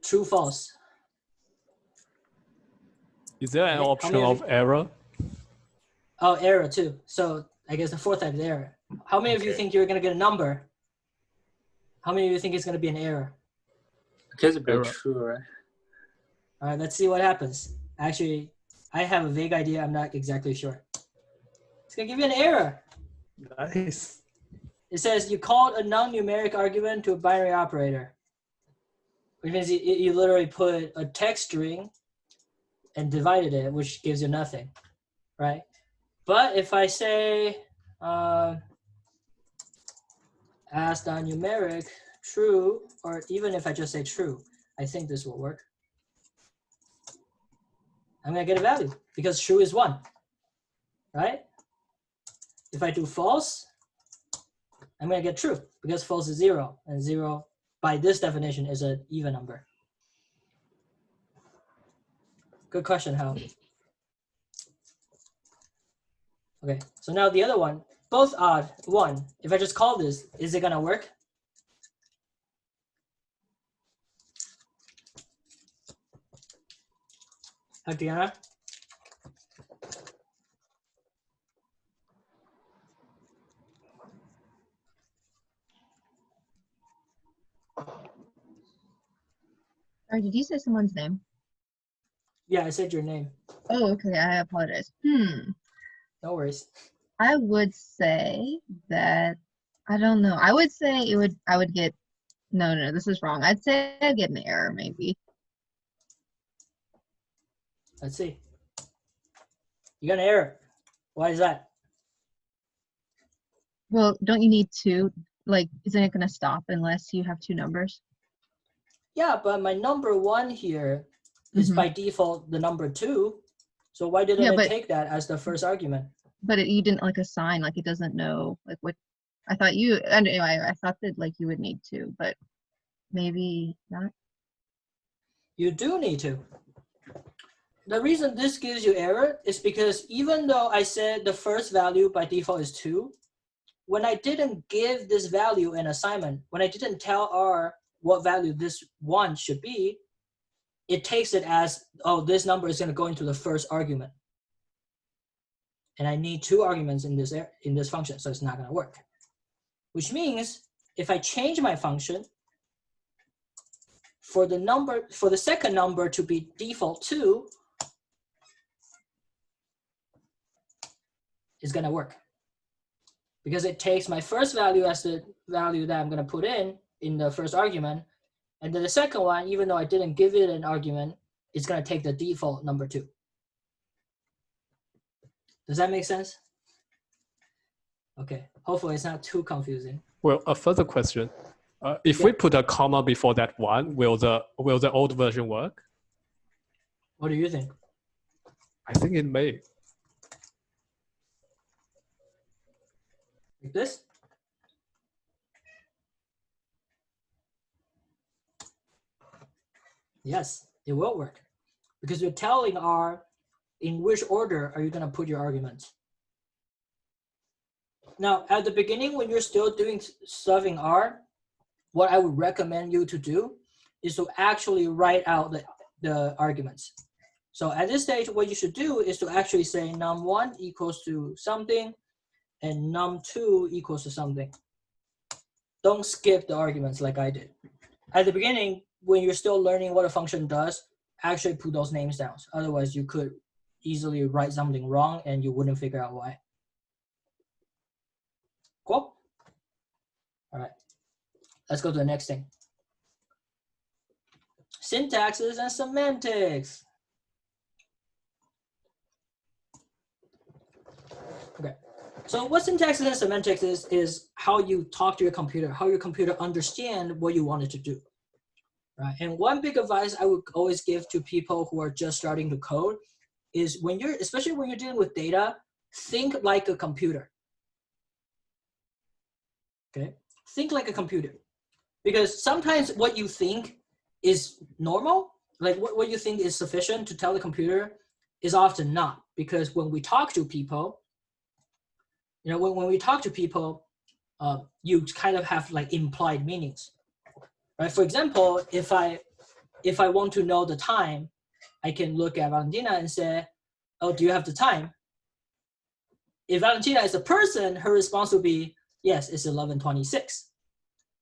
true, false? Is there an option of error? Oh, error too. So I guess the 4th type is error. How many of you think you're gonna get a number? How many of you think it's gonna be an error? I guess it'd be true, right? All right, let's see what happens. Actually, I have a vague idea. I'm not exactly sure. It's gonna give you an error. Nice. It says you called a non-numeric argument to a binary operator, which means you literally put a text string and divided it, which gives you nothing, right? But if I say as non-numeric true, or even if I just say true, I think this will work. I'm gonna get a value because true is 1, right? If I do false, I'm gonna get true because false is 0, and 0 by this definition is an even number. Good question, Hal. Okay, so now the other one, both odd 1. If I just call this, is it gonna work? Adriana? Sorry, did you say someone's name? Yeah, I said your name. Oh, okay. I apologize. No worries. I would say that I don't know. I would say I would get no, this is wrong. I'd say I'd get an error maybe. Let's see. You got an error. Why is that? Well, don't you need 2? Like, isn't it gonna stop unless you have 2 numbers? Yeah, but my number 1 here is Mhm. by default the number 2. So why didn't Yeah, it but- take that as the first argument? But you didn't like assign, like it doesn't know like what. I thought you. Anyway, I thought that like you would need to, but maybe not. You do need to. The reason this gives you error is because even though I said the first value by default is 2, when I didn't give this value an assignment, when I didn't tell R what value this 1 should be, it takes it as, oh, this number is going to go into the first argument. And I need 2 arguments in this function, so it's not going to work. Which means if I change my function for the second number to be default 2, it's going to work. Because it takes my first value as the value that I'm going to put in the first argument. And then the second one, even though I didn't give it an argument, it's going to take the default number 2. Does that make sense? Okay, hopefully it's not too confusing. Well, a further question. If we put a comma before that 1, will the old version work? What do you think? I think it may. Like this? Yes, it will work. Because you're telling R in which order are you going to put your arguments. Now, at the beginning, when you're still doing stuff in R, what I would recommend you to do is to actually write out the arguments. So at this stage, what you should do is to actually say num1 equals to something and num2 equals to something. Don't skip the arguments like I did. At the beginning, when you're still learning what a function does, actually put those names down. Otherwise, you could easily write something wrong and you wouldn't figure out why. Cool? All right, let's go to the next thing. Syntaxes and semantics. Okay, so what syntaxes and semantics is how you talk to your computer, how your computer understand what you want it to do. Right? And one big advice I would always give to people who are just starting to code is especially when you're dealing with data, think like a computer. Okay, think like a computer. Because sometimes what you think is normal, like what you think is sufficient to tell the computer is often not. Because when we talk to people, when we talk to people, you kind of have like implied meanings. Right? For example, if I want to know the time, I can look at Valentina and say, oh, do you have the time? If Valentina is a person, her response will be, yes, it's 11:26.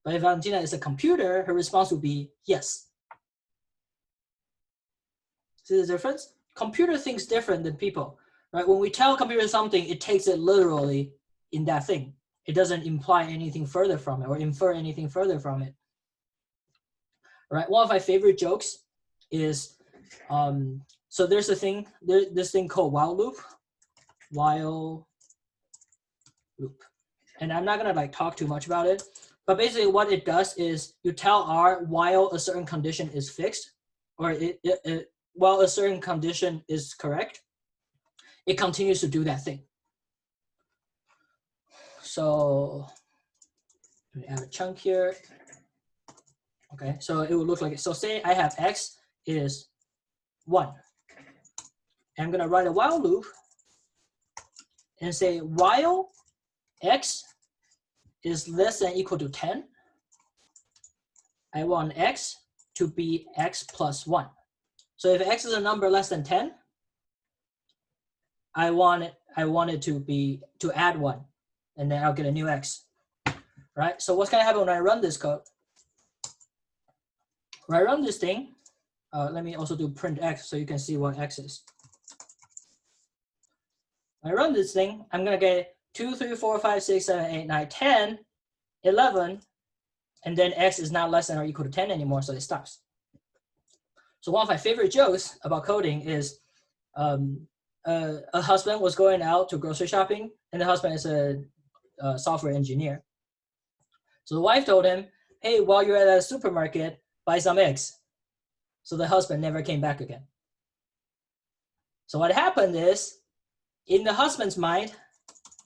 But if Valentina is a computer, her response will be, yes. See the difference? Computer thinks different than people. Right? When we tell a computer something, it takes it literally in that thing. It doesn't imply anything further from it or infer anything further from it. Right? One of my favorite jokes is, so there's this thing called while loop. And I'm not gonna talk too much about it, but basically what it does is you tell R while a certain condition is fixed, or while a certain condition is correct, it continues to do that thing. So let me add a chunk here. Okay, so it will look like it. So say I have X is 1. And I'm gonna write a while loop and say while X is less than or equal to 10, I want X to be X plus 1. So if X is a number less than 10, I want it to add 1, and then I'll get a new X. Right? So what's gonna happen when I run this code? When I run this thing, let me also do print X so you can see what X is. When I run this thing, I'm gonna get 2, 3, 4, 5, 6, 7, 8, 9, 10, 11, and then X is not less than or equal to 10 anymore, so it stops. So one of my favorite jokes about coding is a husband was going out to grocery shopping, and the husband is a software engineer. So the wife told him, hey, while you're at a supermarket, buy some eggs. So the husband never came back again. So what happened is, in the husband's mind,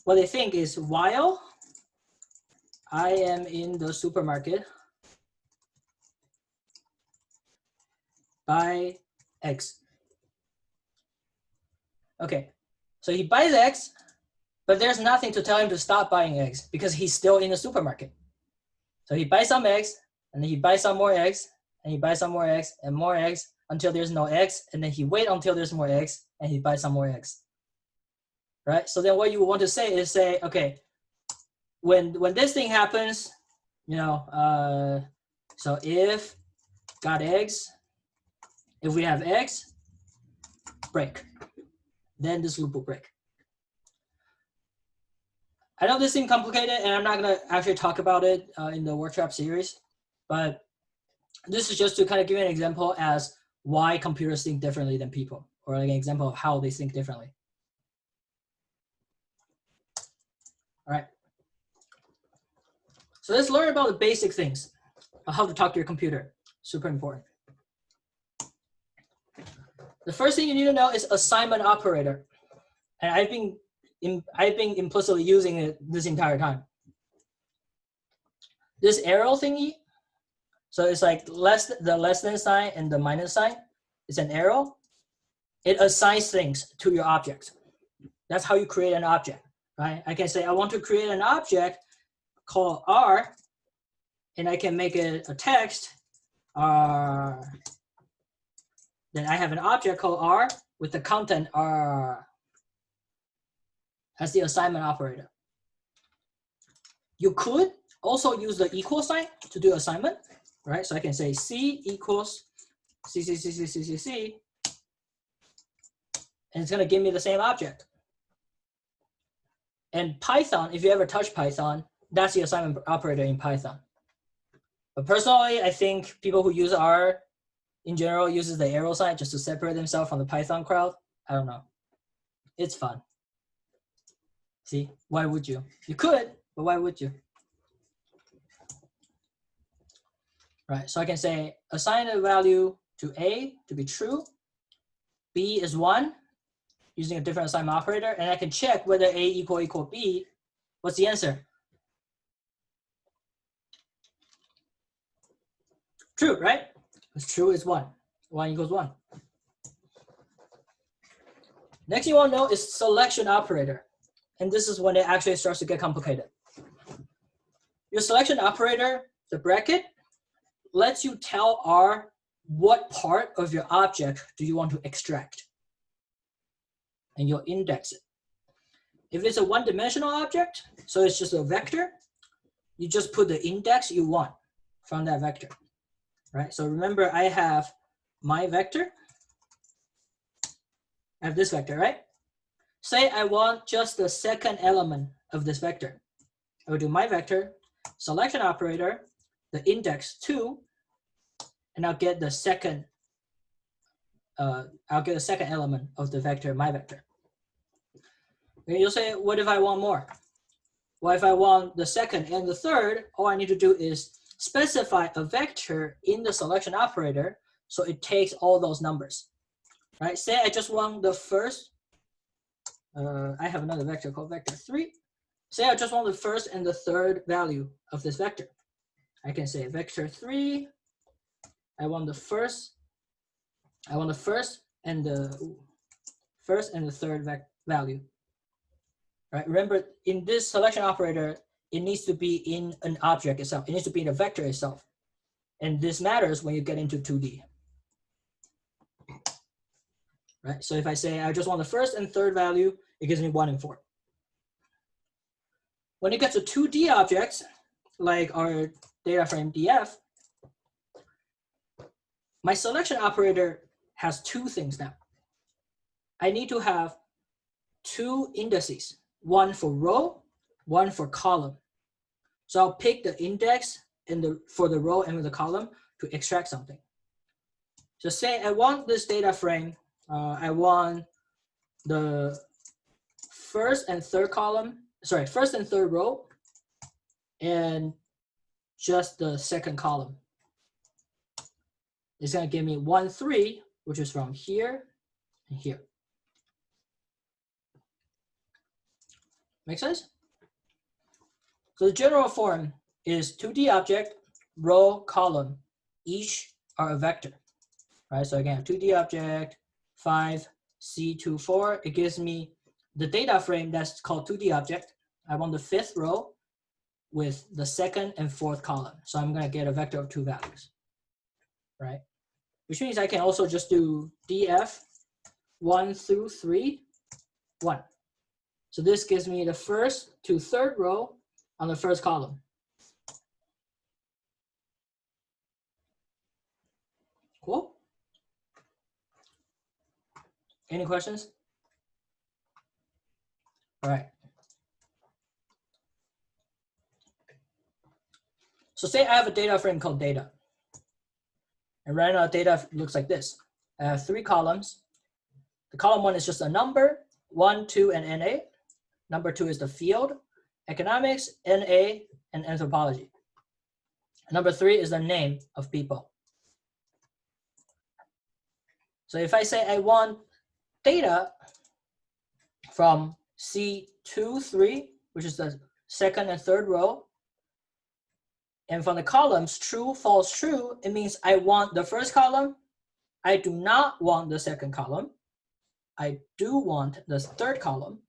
what they think is, while I am in the supermarket, buy eggs. Okay, so he buys eggs, but there's nothing to tell him to stop buying eggs because he's still in the supermarket. So he buys some eggs, and then he buys some more eggs, and he buys some more eggs and more eggs until there's no eggs, and then he waits until there's more eggs, and he buys some more eggs. Right? So then what you want to say is say, okay, when this thing happens, you know, so if got eggs, if we have eggs, break, then this loop will break. I know this seems complicated, and I'm not going to actually talk about it in the workshop series, but this is just to kind of give you an example as why computers think differently than people, or like an example of how they think differently. All right. So let's learn about the basic things of how to talk to your computer. Super important. The first thing you need to know is assignment operator. And I've been implicitly using it this entire time. This arrow thingy, so it's like the less than sign and the minus sign. It's an arrow. It assigns things to your object. That's how you create an object, right? I can say I want to create an object called R, and I can make it a text. Then I have an object called R with the content R. That's the assignment operator. You could also use the equal sign to do assignment, right? So I can say C equals C, and it's gonna give me the same object. And Python, if you ever touch Python, that's the assignment operator in Python. But personally, I think people who use R in general uses the arrow sign just to separate themselves from the Python crowd. I don't know. It's fun. See, why would you? You could, but why would you? Right, so I can say assign a value to A to be true, B is 1, using a different assignment operator, and I can check whether A equal B. What's the answer? True, right? Because true is 1. 1 equals 1. Next you want to know is selection operator. And this is when it actually starts to get complicated. Your selection operator, the bracket, lets you tell R what part of your object do you want to extract. And you'll index it. If it's a one-dimensional object, so it's just a vector, you just put the index you want from that vector. Right? So remember, I have my vector. I have this vector, right? Say I want just the second element of this vector. I will do my vector, selection operator, the index 2, and I'll get the second element of the vector, my vector. And you'll say, what if I want more? Well, if I want the second and the third, all I need to do is specify a vector in the selection operator so it takes all those numbers. Right? Say I just want the first, I have another vector called vector 3. Say I just want the first and the third value of this vector. I can say vector 3, I want the first and the third value. Right? Remember, in this selection operator, it needs to be in an object itself. It needs to be in a vector itself. And this matters when you get into 2D. Right? So if I say I just want the first and third value, it gives me 1 and 4. When it gets to 2D objects, like our data frame df, my selection operator has 2 things now. I need to have 2 indices, 1 for row, 1 for column. So I'll pick the index for the row and the column to extract something. So say I want this data frame, I want the first and third row, and just the second column. It's going to give me 1, 3, which is from here and here. Make sense? So the general form is 2D object, row, column, each are a vector, right? So again, 2D object, 5, C24, it gives me the data frame that's called 2D object. I want the 5th row with the 2nd and 4th column. So I'm going to get a vector of 2 values, right? Which means I can also just do df 1 through 3, 1. So this gives me the 1st to 3rd row on the 1st column. Cool. Any questions? All right. So say I have a data frame called data. And right now data looks like this. I have 3 columns. The column 1 is just a number, 1, 2, and NA. Number 2 is the field, economics, NA, and anthropology. Number 3 is the name of people. So if I say I want data from C23, which is the 2nd and 3rd row, and from the columns true, false, true, it means I want the 1st column. I do not want the 2nd column. I do want the 3rd column.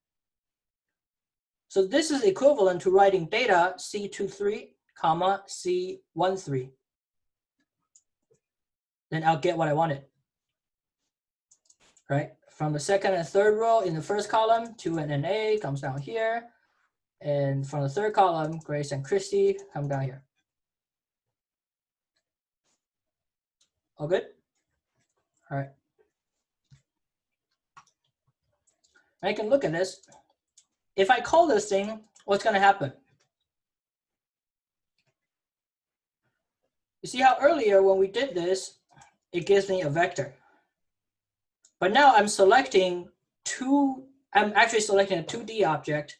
So this is equivalent to writing data C23, comma, C13. Then I'll get what I wanted, right? From the 2nd and 3rd row in the 1st column, 2 and NA comes down here. And from the 3rd column, Grace and Christy come down here. All good? All right. I can look at this. If I call this thing, what's going to happen? You see how earlier when we did this, it gives me a vector. But now I'm selecting I'm actually selecting a 2D object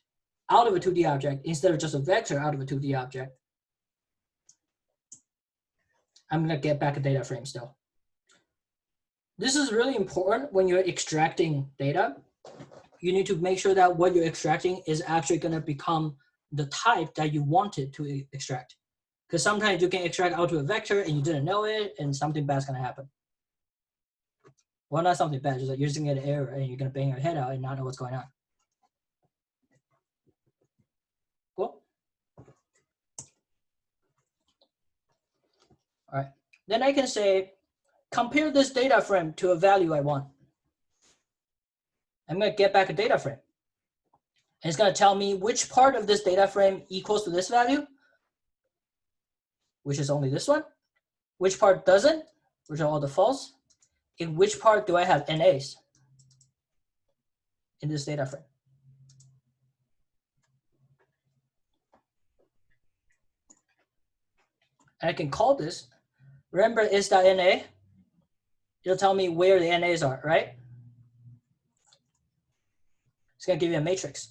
out of a 2D object instead of just a vector out of a 2D object. I'm going to get back a data frame still. This is really important when you're extracting data. You need to make sure that what you're extracting is actually going to become the type that you wanted to extract. Because sometimes you can extract out to a vector and you didn't know it, and something bad's going to happen. Well, not something bad, just like you're just going to get an error and you're going to bang your head out and not know what's going on. Cool? All right. Then I can say, compare this data frame to a value I want. I'm going to get back a data frame. And it's going to tell me which part of this data frame equals to this value, which is only this one, which part doesn't, which are all the false, in which part do I have NAs in this data frame. And I can call this, remember is.NA, it'll tell me where the NAs are, right? It's going to give you a matrix.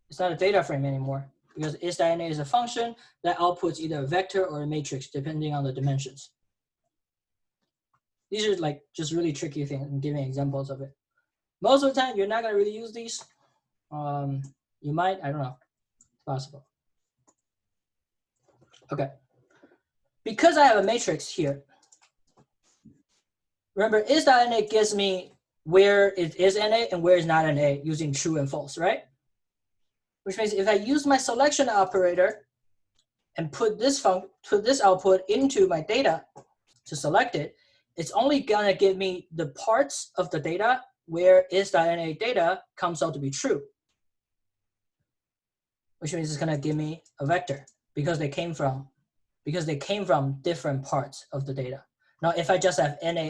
It's not a data frame anymore because is.NA is a function that outputs either a vector or a matrix depending on the dimensions. These are like just really tricky things. I'm giving examples of it. Most of the time, you're not going to really use these. You might, I don't know. It's possible. Okay. Because I have a matrix here, remember is.NA gives me where it is NA and where it's not NA using true and false, right? Which means if I use my selection operator and put this output into my data to select it, it's only gonna give me the parts of the data where is.NA data comes out to be true. Which means it's gonna give me a vector because they came from different parts of the data. Now, if I just have NA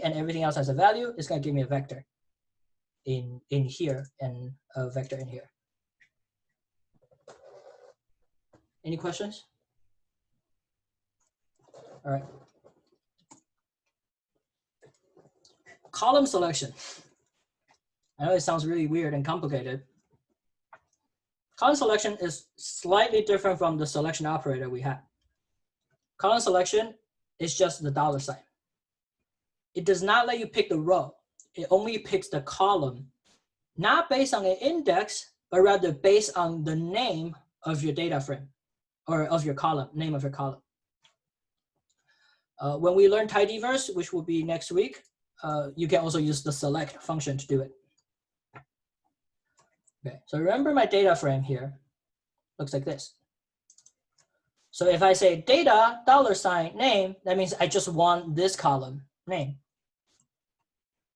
and everything else has a value, it's gonna give me a vector in here and a vector in here. Any questions? All right. Column selection. I know it sounds really weird and complicated. Column selection is slightly different from the selection operator we had. Column selection is just the $sign. it does not let you pick the row. It only picks the column, not based on an index, but rather based on the name of your data frame or of your column, name of your column. When we learn tidyverse, which will be next week, you can also use the select function to do it. Okay, so remember my data frame here looks like this. So if I say data $name, that means I just want this column name.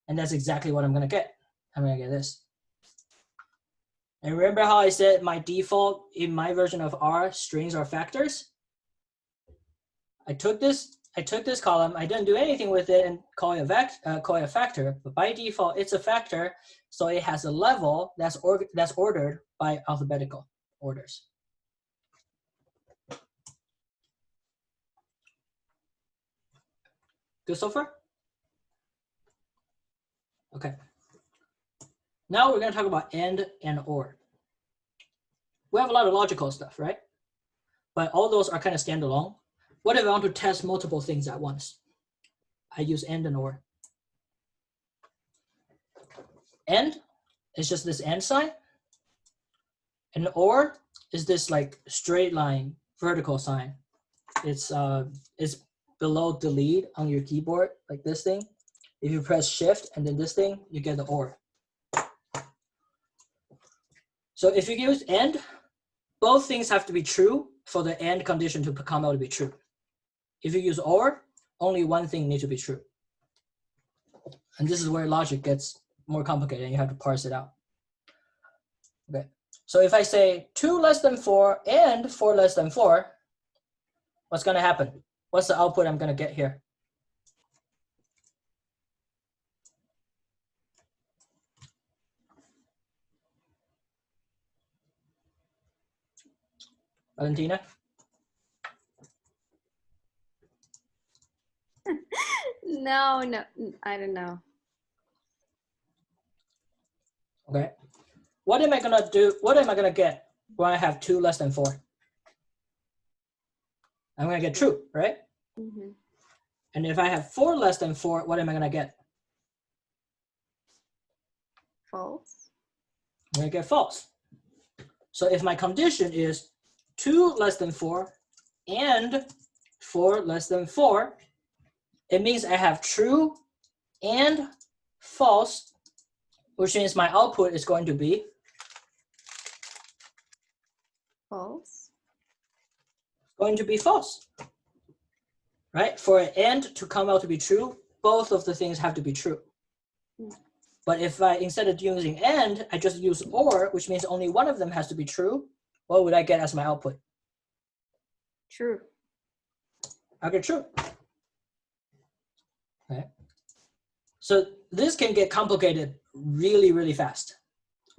And that's exactly what I'm gonna get. I'm gonna get this. And remember how I said my default in my version of R, strings are factors? I took this column, I didn't do anything with it and call it a factor, but by default it's a factor, so it has a level that's ordered by alphabetical orders. Good so far? Okay. Now we're going to talk about and or. We have a lot of logical stuff, right? But all those are kind of standalone. What if I want to test multiple things at once? I use and or. And is just this and sign. And or is this like straight line vertical sign. It's below delete on your keyboard, like this thing. If you press shift and then this thing, you get the or. So if you use and, both things have to be true for the and condition to come out to be true. If you use or, only one thing needs to be true. And this is where logic gets more complicated and you have to parse it out. Okay. So if I say 2 less than 4 and 4 less than 4, what's going to happen? What's the output I'm going to get here? Valentina? No, I don't know. Okay. What am I going to do? What am I going to get when I have 2 less than 4? I'm going to get true, right? Mm-hmm. And if I have 4 less than 4, what am I going to get? False. I'm going to get false. So if my condition is 2 less than 4 and 4 less than 4, it means I have true and false, which means my output is going to be False. going to be false, right? For an and to come out to be true, both of the things have to be true. But if I, instead of using and, I just use or, which means only one of them has to be true, what would I get as my output? True. I get true. Okay. So this can get complicated really, really fast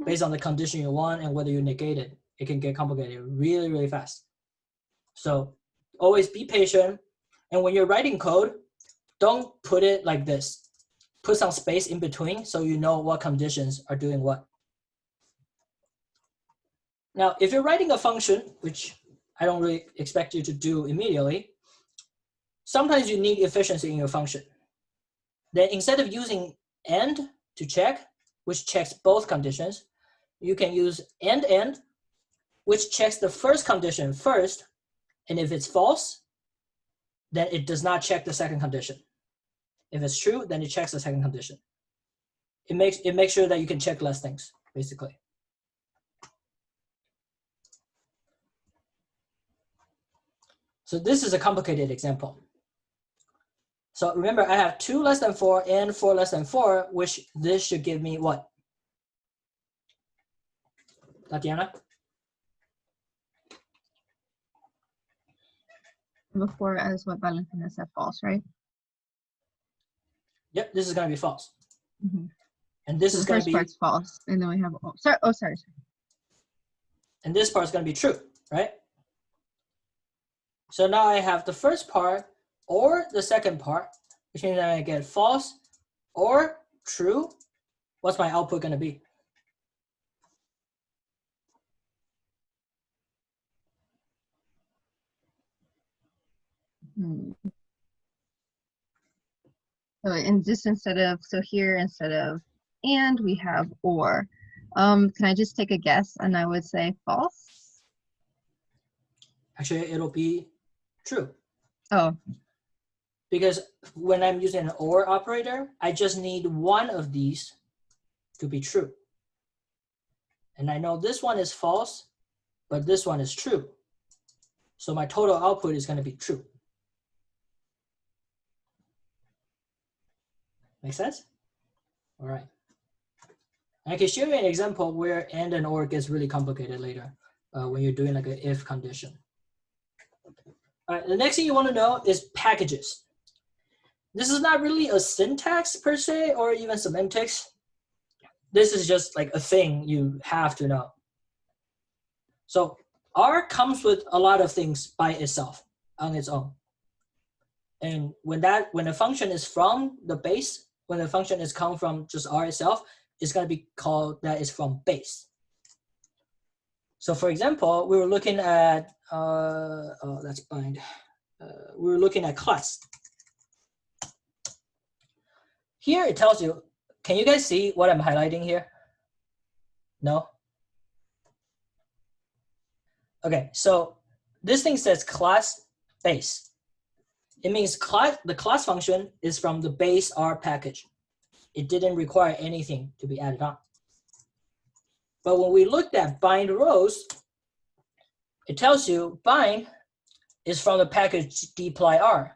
based on the condition you want and whether you negate it. It can get complicated really, really fast. So always be patient. And when you're writing code, don't put it like this. Put some space in between so you know what conditions are doing what. Now, if you're writing a function, which I don't really expect you to do immediately, sometimes you need efficiency in your function. Then instead of using and to check, which checks both conditions, you can use and, which checks the first condition first, and if it's false, then it does not check the second condition. If it's true, then it checks the second condition. It makes sure that you can check less things, basically. So this is a complicated example. So remember, I have 2 less than 4 and 4 less than 4, which this should give me what? Tatiana? Before, as what Valentina said, false, right? Yep, this is going to be false. Mm-hmm. And this So is the going first to be, part's false, and then we have sorry. and this part is going to be true, right? So now I have the first part or the second part, which means I get false or true. What's my output going to be? and just instead of, so here instead of and, we have or. Can I just take a guess? And I would say false. Actually, it'll be true. Oh, Because when I'm using an or operator, I just need one of these to be true. And I know this one is false, but this one is true. So my total output is going to be true. Make sense? All right. I can show you an example where and or gets really complicated later when you're doing like an if condition. All right, the next thing you want to know is packages. This is not really a syntax per se or even semantics. This is just like a thing you have to know. So R comes with a lot of things by itself on its own. And when a function is from the base, when the function is come from just R itself, it's going to be called that is from base. So for example, we were looking at, that's bind. We were looking at class. Here it tells you, can you guys see what I'm highlighting here? No? Okay, so this thing says class base. It means the class function is from the base R package. It didn't require anything to be added on. But when we looked at bind rows, it tells you bind is from the package dplyr,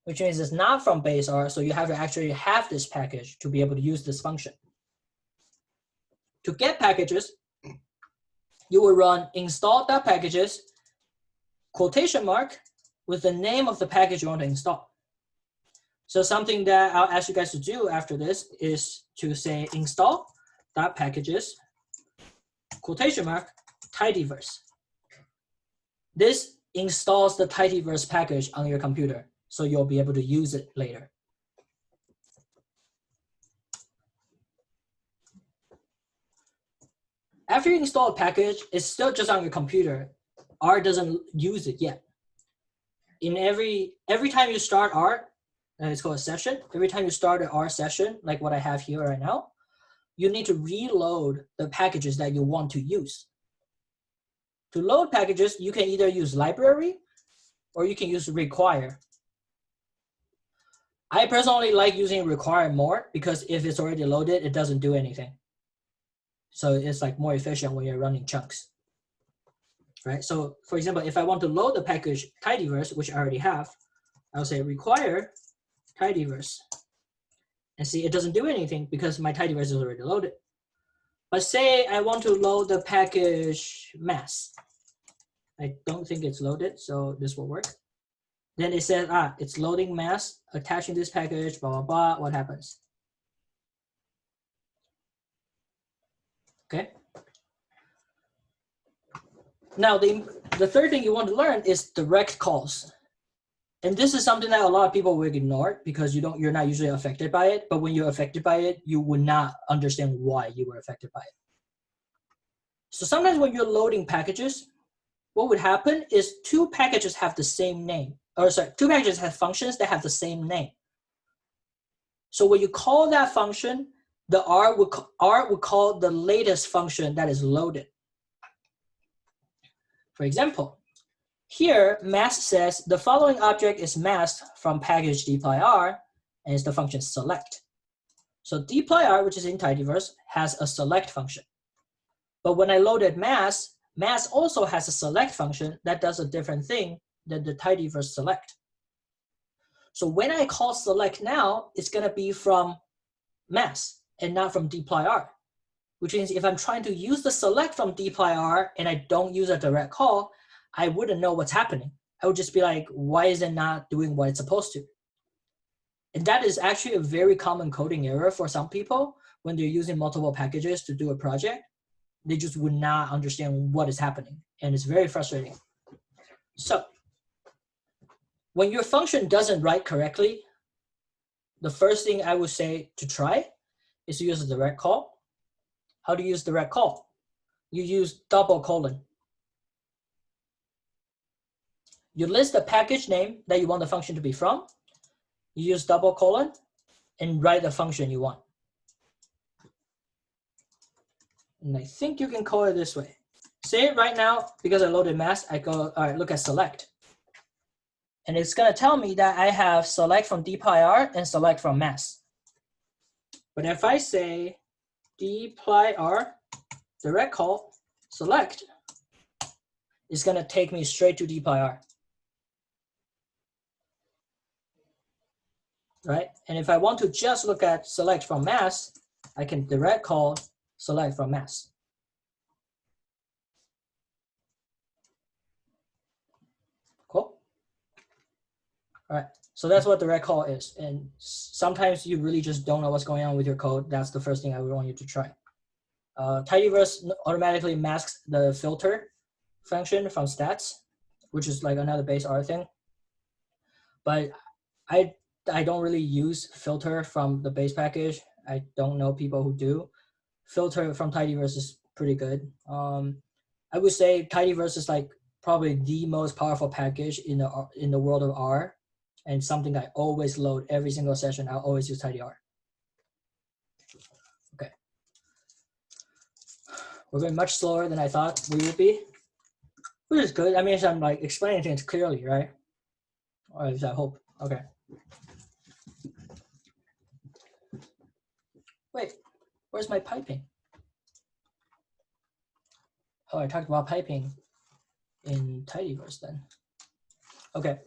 which means it's not from base R, so you have to actually have this package to be able to use this function. To get packages, you will run install.packages, quotation mark, with the name of the package you want to install. So something that I'll ask you guys to do after this is to say install.packages, quotation mark, tidyverse. This installs the tidyverse package on your computer, so you'll be able to use it later. After you install a package, it's still just on your computer. R doesn't use it yet. In every time you start R, it's called a session. Every time you start an R session, like what I have here right now, you need to reload the packages that you want to use. To load packages, you can either use library or you can use require. I personally like using require more because if it's already loaded, it doesn't do anything. So it's like more efficient when you're running chunks. Right? So for example, if I want to load the package tidyverse, which I already have, I'll say require tidyverse. And see, it doesn't do anything because my tidyverse is already loaded. But say I want to load the package mass. I don't think it's loaded, so this will work. Then it says, it's loading mass, attaching this package, blah, blah, blah. What happens? Okay. Now, the third thing you want to learn is direct calls. And this is something that a lot of people will ignore because you're not usually affected by it. But when you're affected by it, you would not understand why you were affected by it. So sometimes when you're loading packages, what would happen is two packages have the same name. Two packages have functions that have the same name. So when you call that function, the R would call the latest function that is loaded. For example, here mask says the following object is masked from package dplyr, and it's the function select. So dplyr, which is in tidyverse, has a select function. But when I loaded mask also has a select function that does a different thing than the tidyverse select. So when I call select now, it's going to be from mask and not from dplyr, which means if I'm trying to use the select from dplyr and I don't use a direct call, I wouldn't know what's happening. I would just be like, why is it not doing what it's supposed to? And that is actually a very common coding error for some people when they're using multiple packages to do a project. They just would not understand what is happening. And it's very frustrating. So when your function doesn't write correctly, the first thing I would say to try is to use a direct call. How do you use direct call? You use double colon. You list the package name that you want the function to be from. You use double colon. and write the function you want. And I think you can call it this way. Say right now, because I loaded mass, I go, all right, look at select. And it's gonna tell me that I have select from dplyr and select from mass. But if I say dplyr, direct call, select, it's gonna take me straight to dplyr. Right? And if I want to just look at select from mass, I can direct call select from mass. Cool. All right. So that's what direct call is. And sometimes you really just don't know what's going on with your code. That's the first thing I would want you to try. Tidyverse automatically masks the filter function from stats, which is like another base R thing. But I don't really use filter from the base package. I don't know people who do. Filter from Tidyverse is pretty good. I would say Tidyverse is like probably the most powerful package in the world of R, and something I always load every single session. I'll always use tidyr. Okay. We're going much slower than I thought we would be, which is good. I mean, I'm like explaining things clearly, right? Or at least I hope. Okay. Wait, where's my piping? Oh, I talked about piping in tidyverse then. Okay.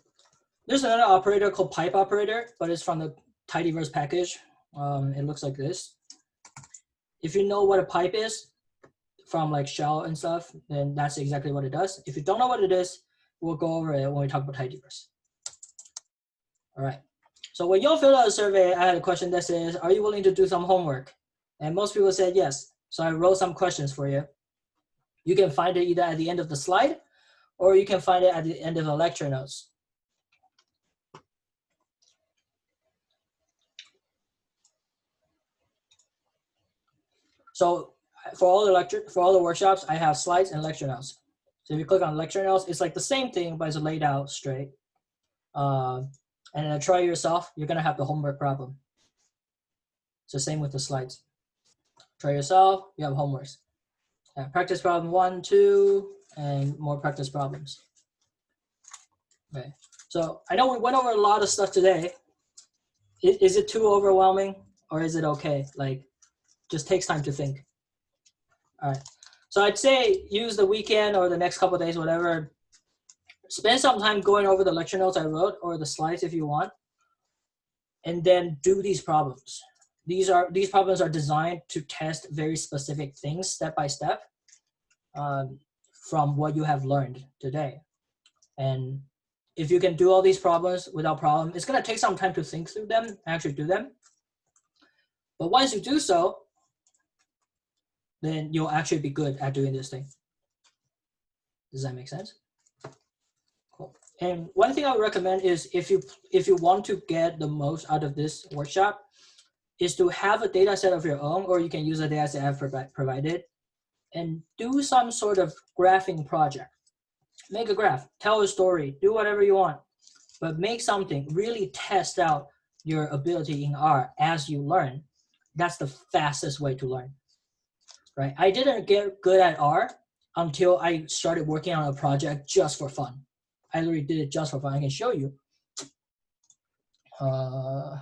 There's another operator called pipe operator, but it's from the tidyverse package. It looks like this. If you know what a pipe is from like shell and stuff, then that's exactly what it does. If you don't know what it is, we'll go over it when we talk about tidyverse. All right. So when y'all filled out a survey, I had a question that says, are you willing to do some homework? And most people said yes. So I wrote some questions for you. You can find it either at the end of the slide, or you can find it at the end of the lecture notes. So for all the workshops, I have slides and lecture notes. So if you click on lecture notes, it's like the same thing, but it's laid out straight. And then try yourself, you're gonna have the homework problem. It's the same with the slides. Try yourself, you have homeworks. Practice problem 1, 2, and more practice problems. Okay, so I know we went over a lot of stuff today. Is it too overwhelming, or is it okay? Like, just takes time to think. All right, so I'd say use the weekend or the next couple of days, whatever. Spend some time going over the lecture notes I wrote or the slides if you want, and then do these problems. These problems are designed to test very specific things step by step from what you have learned today. And if you can do all these problems without problem, it's gonna take some time to think through them, actually do them. But once you do so, then you'll actually be good at doing this thing. Does that make sense? Cool. And one thing I would recommend is if you want to get the most out of this workshop, is to have a data set of your own, or you can use a data set I've provided, and do some sort of graphing project. Make a graph, tell a story, do whatever you want, but make something, really test out your ability in R as you learn. That's the fastest way to learn, right? I didn't get good at R until I started working on a project just for fun. I literally did it just for fun. I can show you. The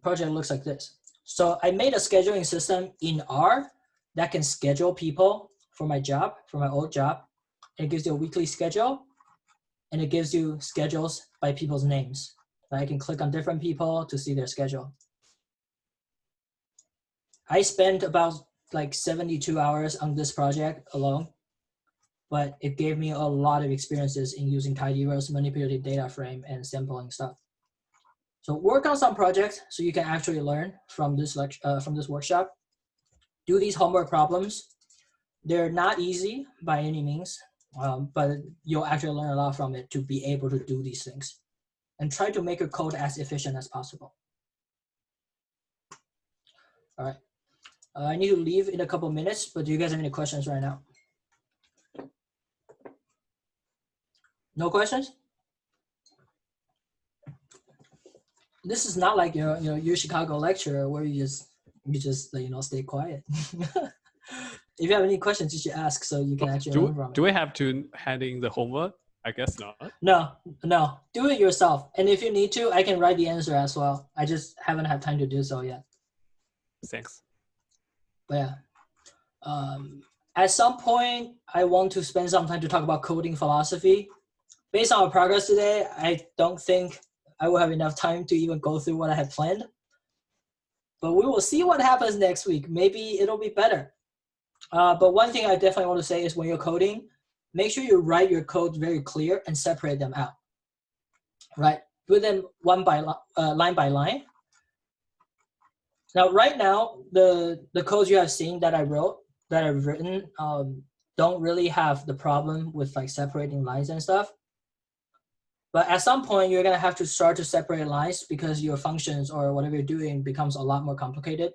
project looks like this. So I made a scheduling system in R that can schedule people for my job, for my old job. It gives you a weekly schedule, and it gives you schedules by people's names. I can click on different people to see their schedule. I spent about like 72 hours on this project alone, but it gave me a lot of experiences in using tidyverse, manipulating data frame, and sampling stuff. So work on some projects so you can actually learn from this workshop. Do these homework problems. They're not easy by any means, but you'll actually learn a lot from it to be able to do these things. And try to make your code as efficient as possible. All right. I need to leave in a couple minutes, but do you guys have any questions right now? No questions? this is not like your Chicago lecture where you just stay quiet. If you have any questions, you should ask so you can actually learn from it. Do we have to hand in the homework? I guess not. No. Do it yourself. And if you need to, I can write the answer as well. I just haven't had time to do so yet. Thanks. But yeah. At some point, I want to spend some time to talk about coding philosophy. Based on our progress today, I don't think I will have enough time to even go through what I had planned. But we will see what happens next week. Maybe it'll be better. But one thing I definitely want to say is when you're coding, make sure you write your code very clear and separate them out. Right? Do them line by line. Now, right now, the codes you have seen that I've written, don't really have the problem with like separating lines and stuff. But at some point, you're gonna have to start to separate lines because your functions or whatever you're doing becomes a lot more complicated.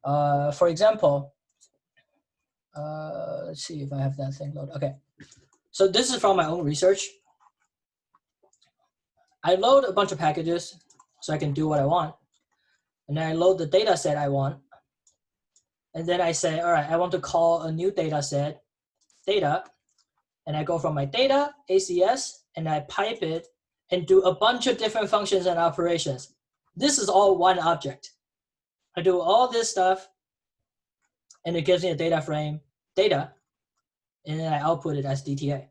For example, let's see if I have that thing loaded. Okay, so this is from my own research. I load a bunch of packages so I can do what I want. And then I load the data set I want. And then I say, all right, I want to call a new data set, data. And I go from my data, ACS, and I pipe it and do a bunch of different functions and operations. This is all one object. I do all this stuff, and it gives me a data frame, data, and then I output it as DTA.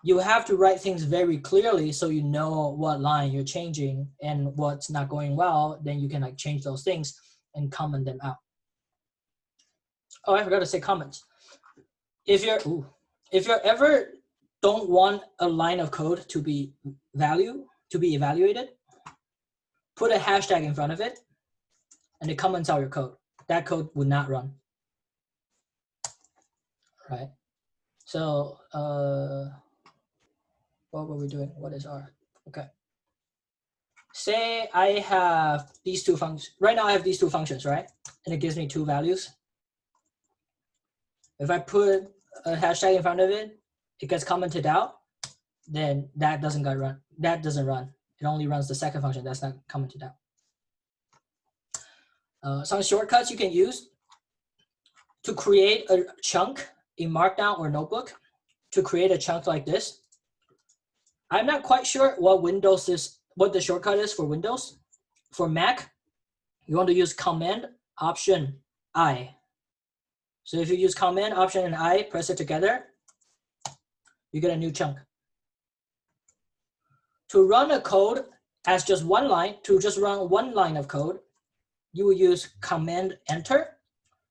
You have to write things very clearly so you know what line you're changing and what's not going well. Then you can like change those things and comment them out. Oh, I forgot to say comments. If you're ever don't want a line of code to be evaluated, put a hashtag in front of it, and it comments out your code. That code would not run. Right? So what were we doing? What is R? Okay. Say I have these two functions. Right now I have these two functions, right? And it gives me two values. If I put a hashtag in front of it, it gets commented out, then that doesn't run. That doesn't run. It only runs the second function that's not commented out. Some shortcuts you can use to create a chunk in Markdown or Notebook. To create a chunk like this, I'm not quite sure what the shortcut is for Windows. For Mac, you want to use Command Option I. So if you use Command Option and I, press it together, you get a new chunk. To run a code as just one line, to just run one line of code, you will use Command Enter,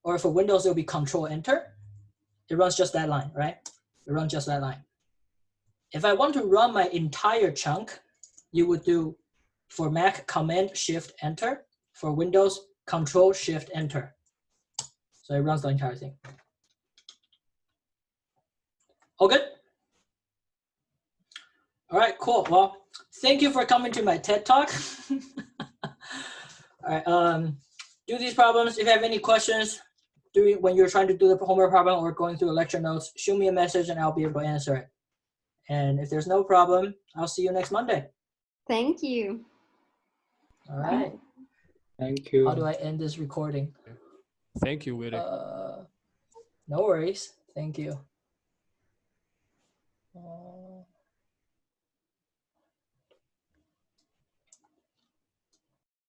or for Windows, it'll be Control Enter. It runs just that line, right? It runs just that line. If I want to run my entire chunk, you would do, for Mac, Command Shift Enter. For Windows, Control Shift Enter. So it runs the entire thing. All good? All right, cool. Well, thank you for coming to my TED Talk. All right, do these problems. If you have any questions when you're trying to do the homework problem or going through the lecture notes, shoot me a message and I'll be able to answer it. And if there's no problem, I'll see you next Monday. Thank you. All right. Thank you. How do I end this recording? Thank you, Willie. No worries. Thank you.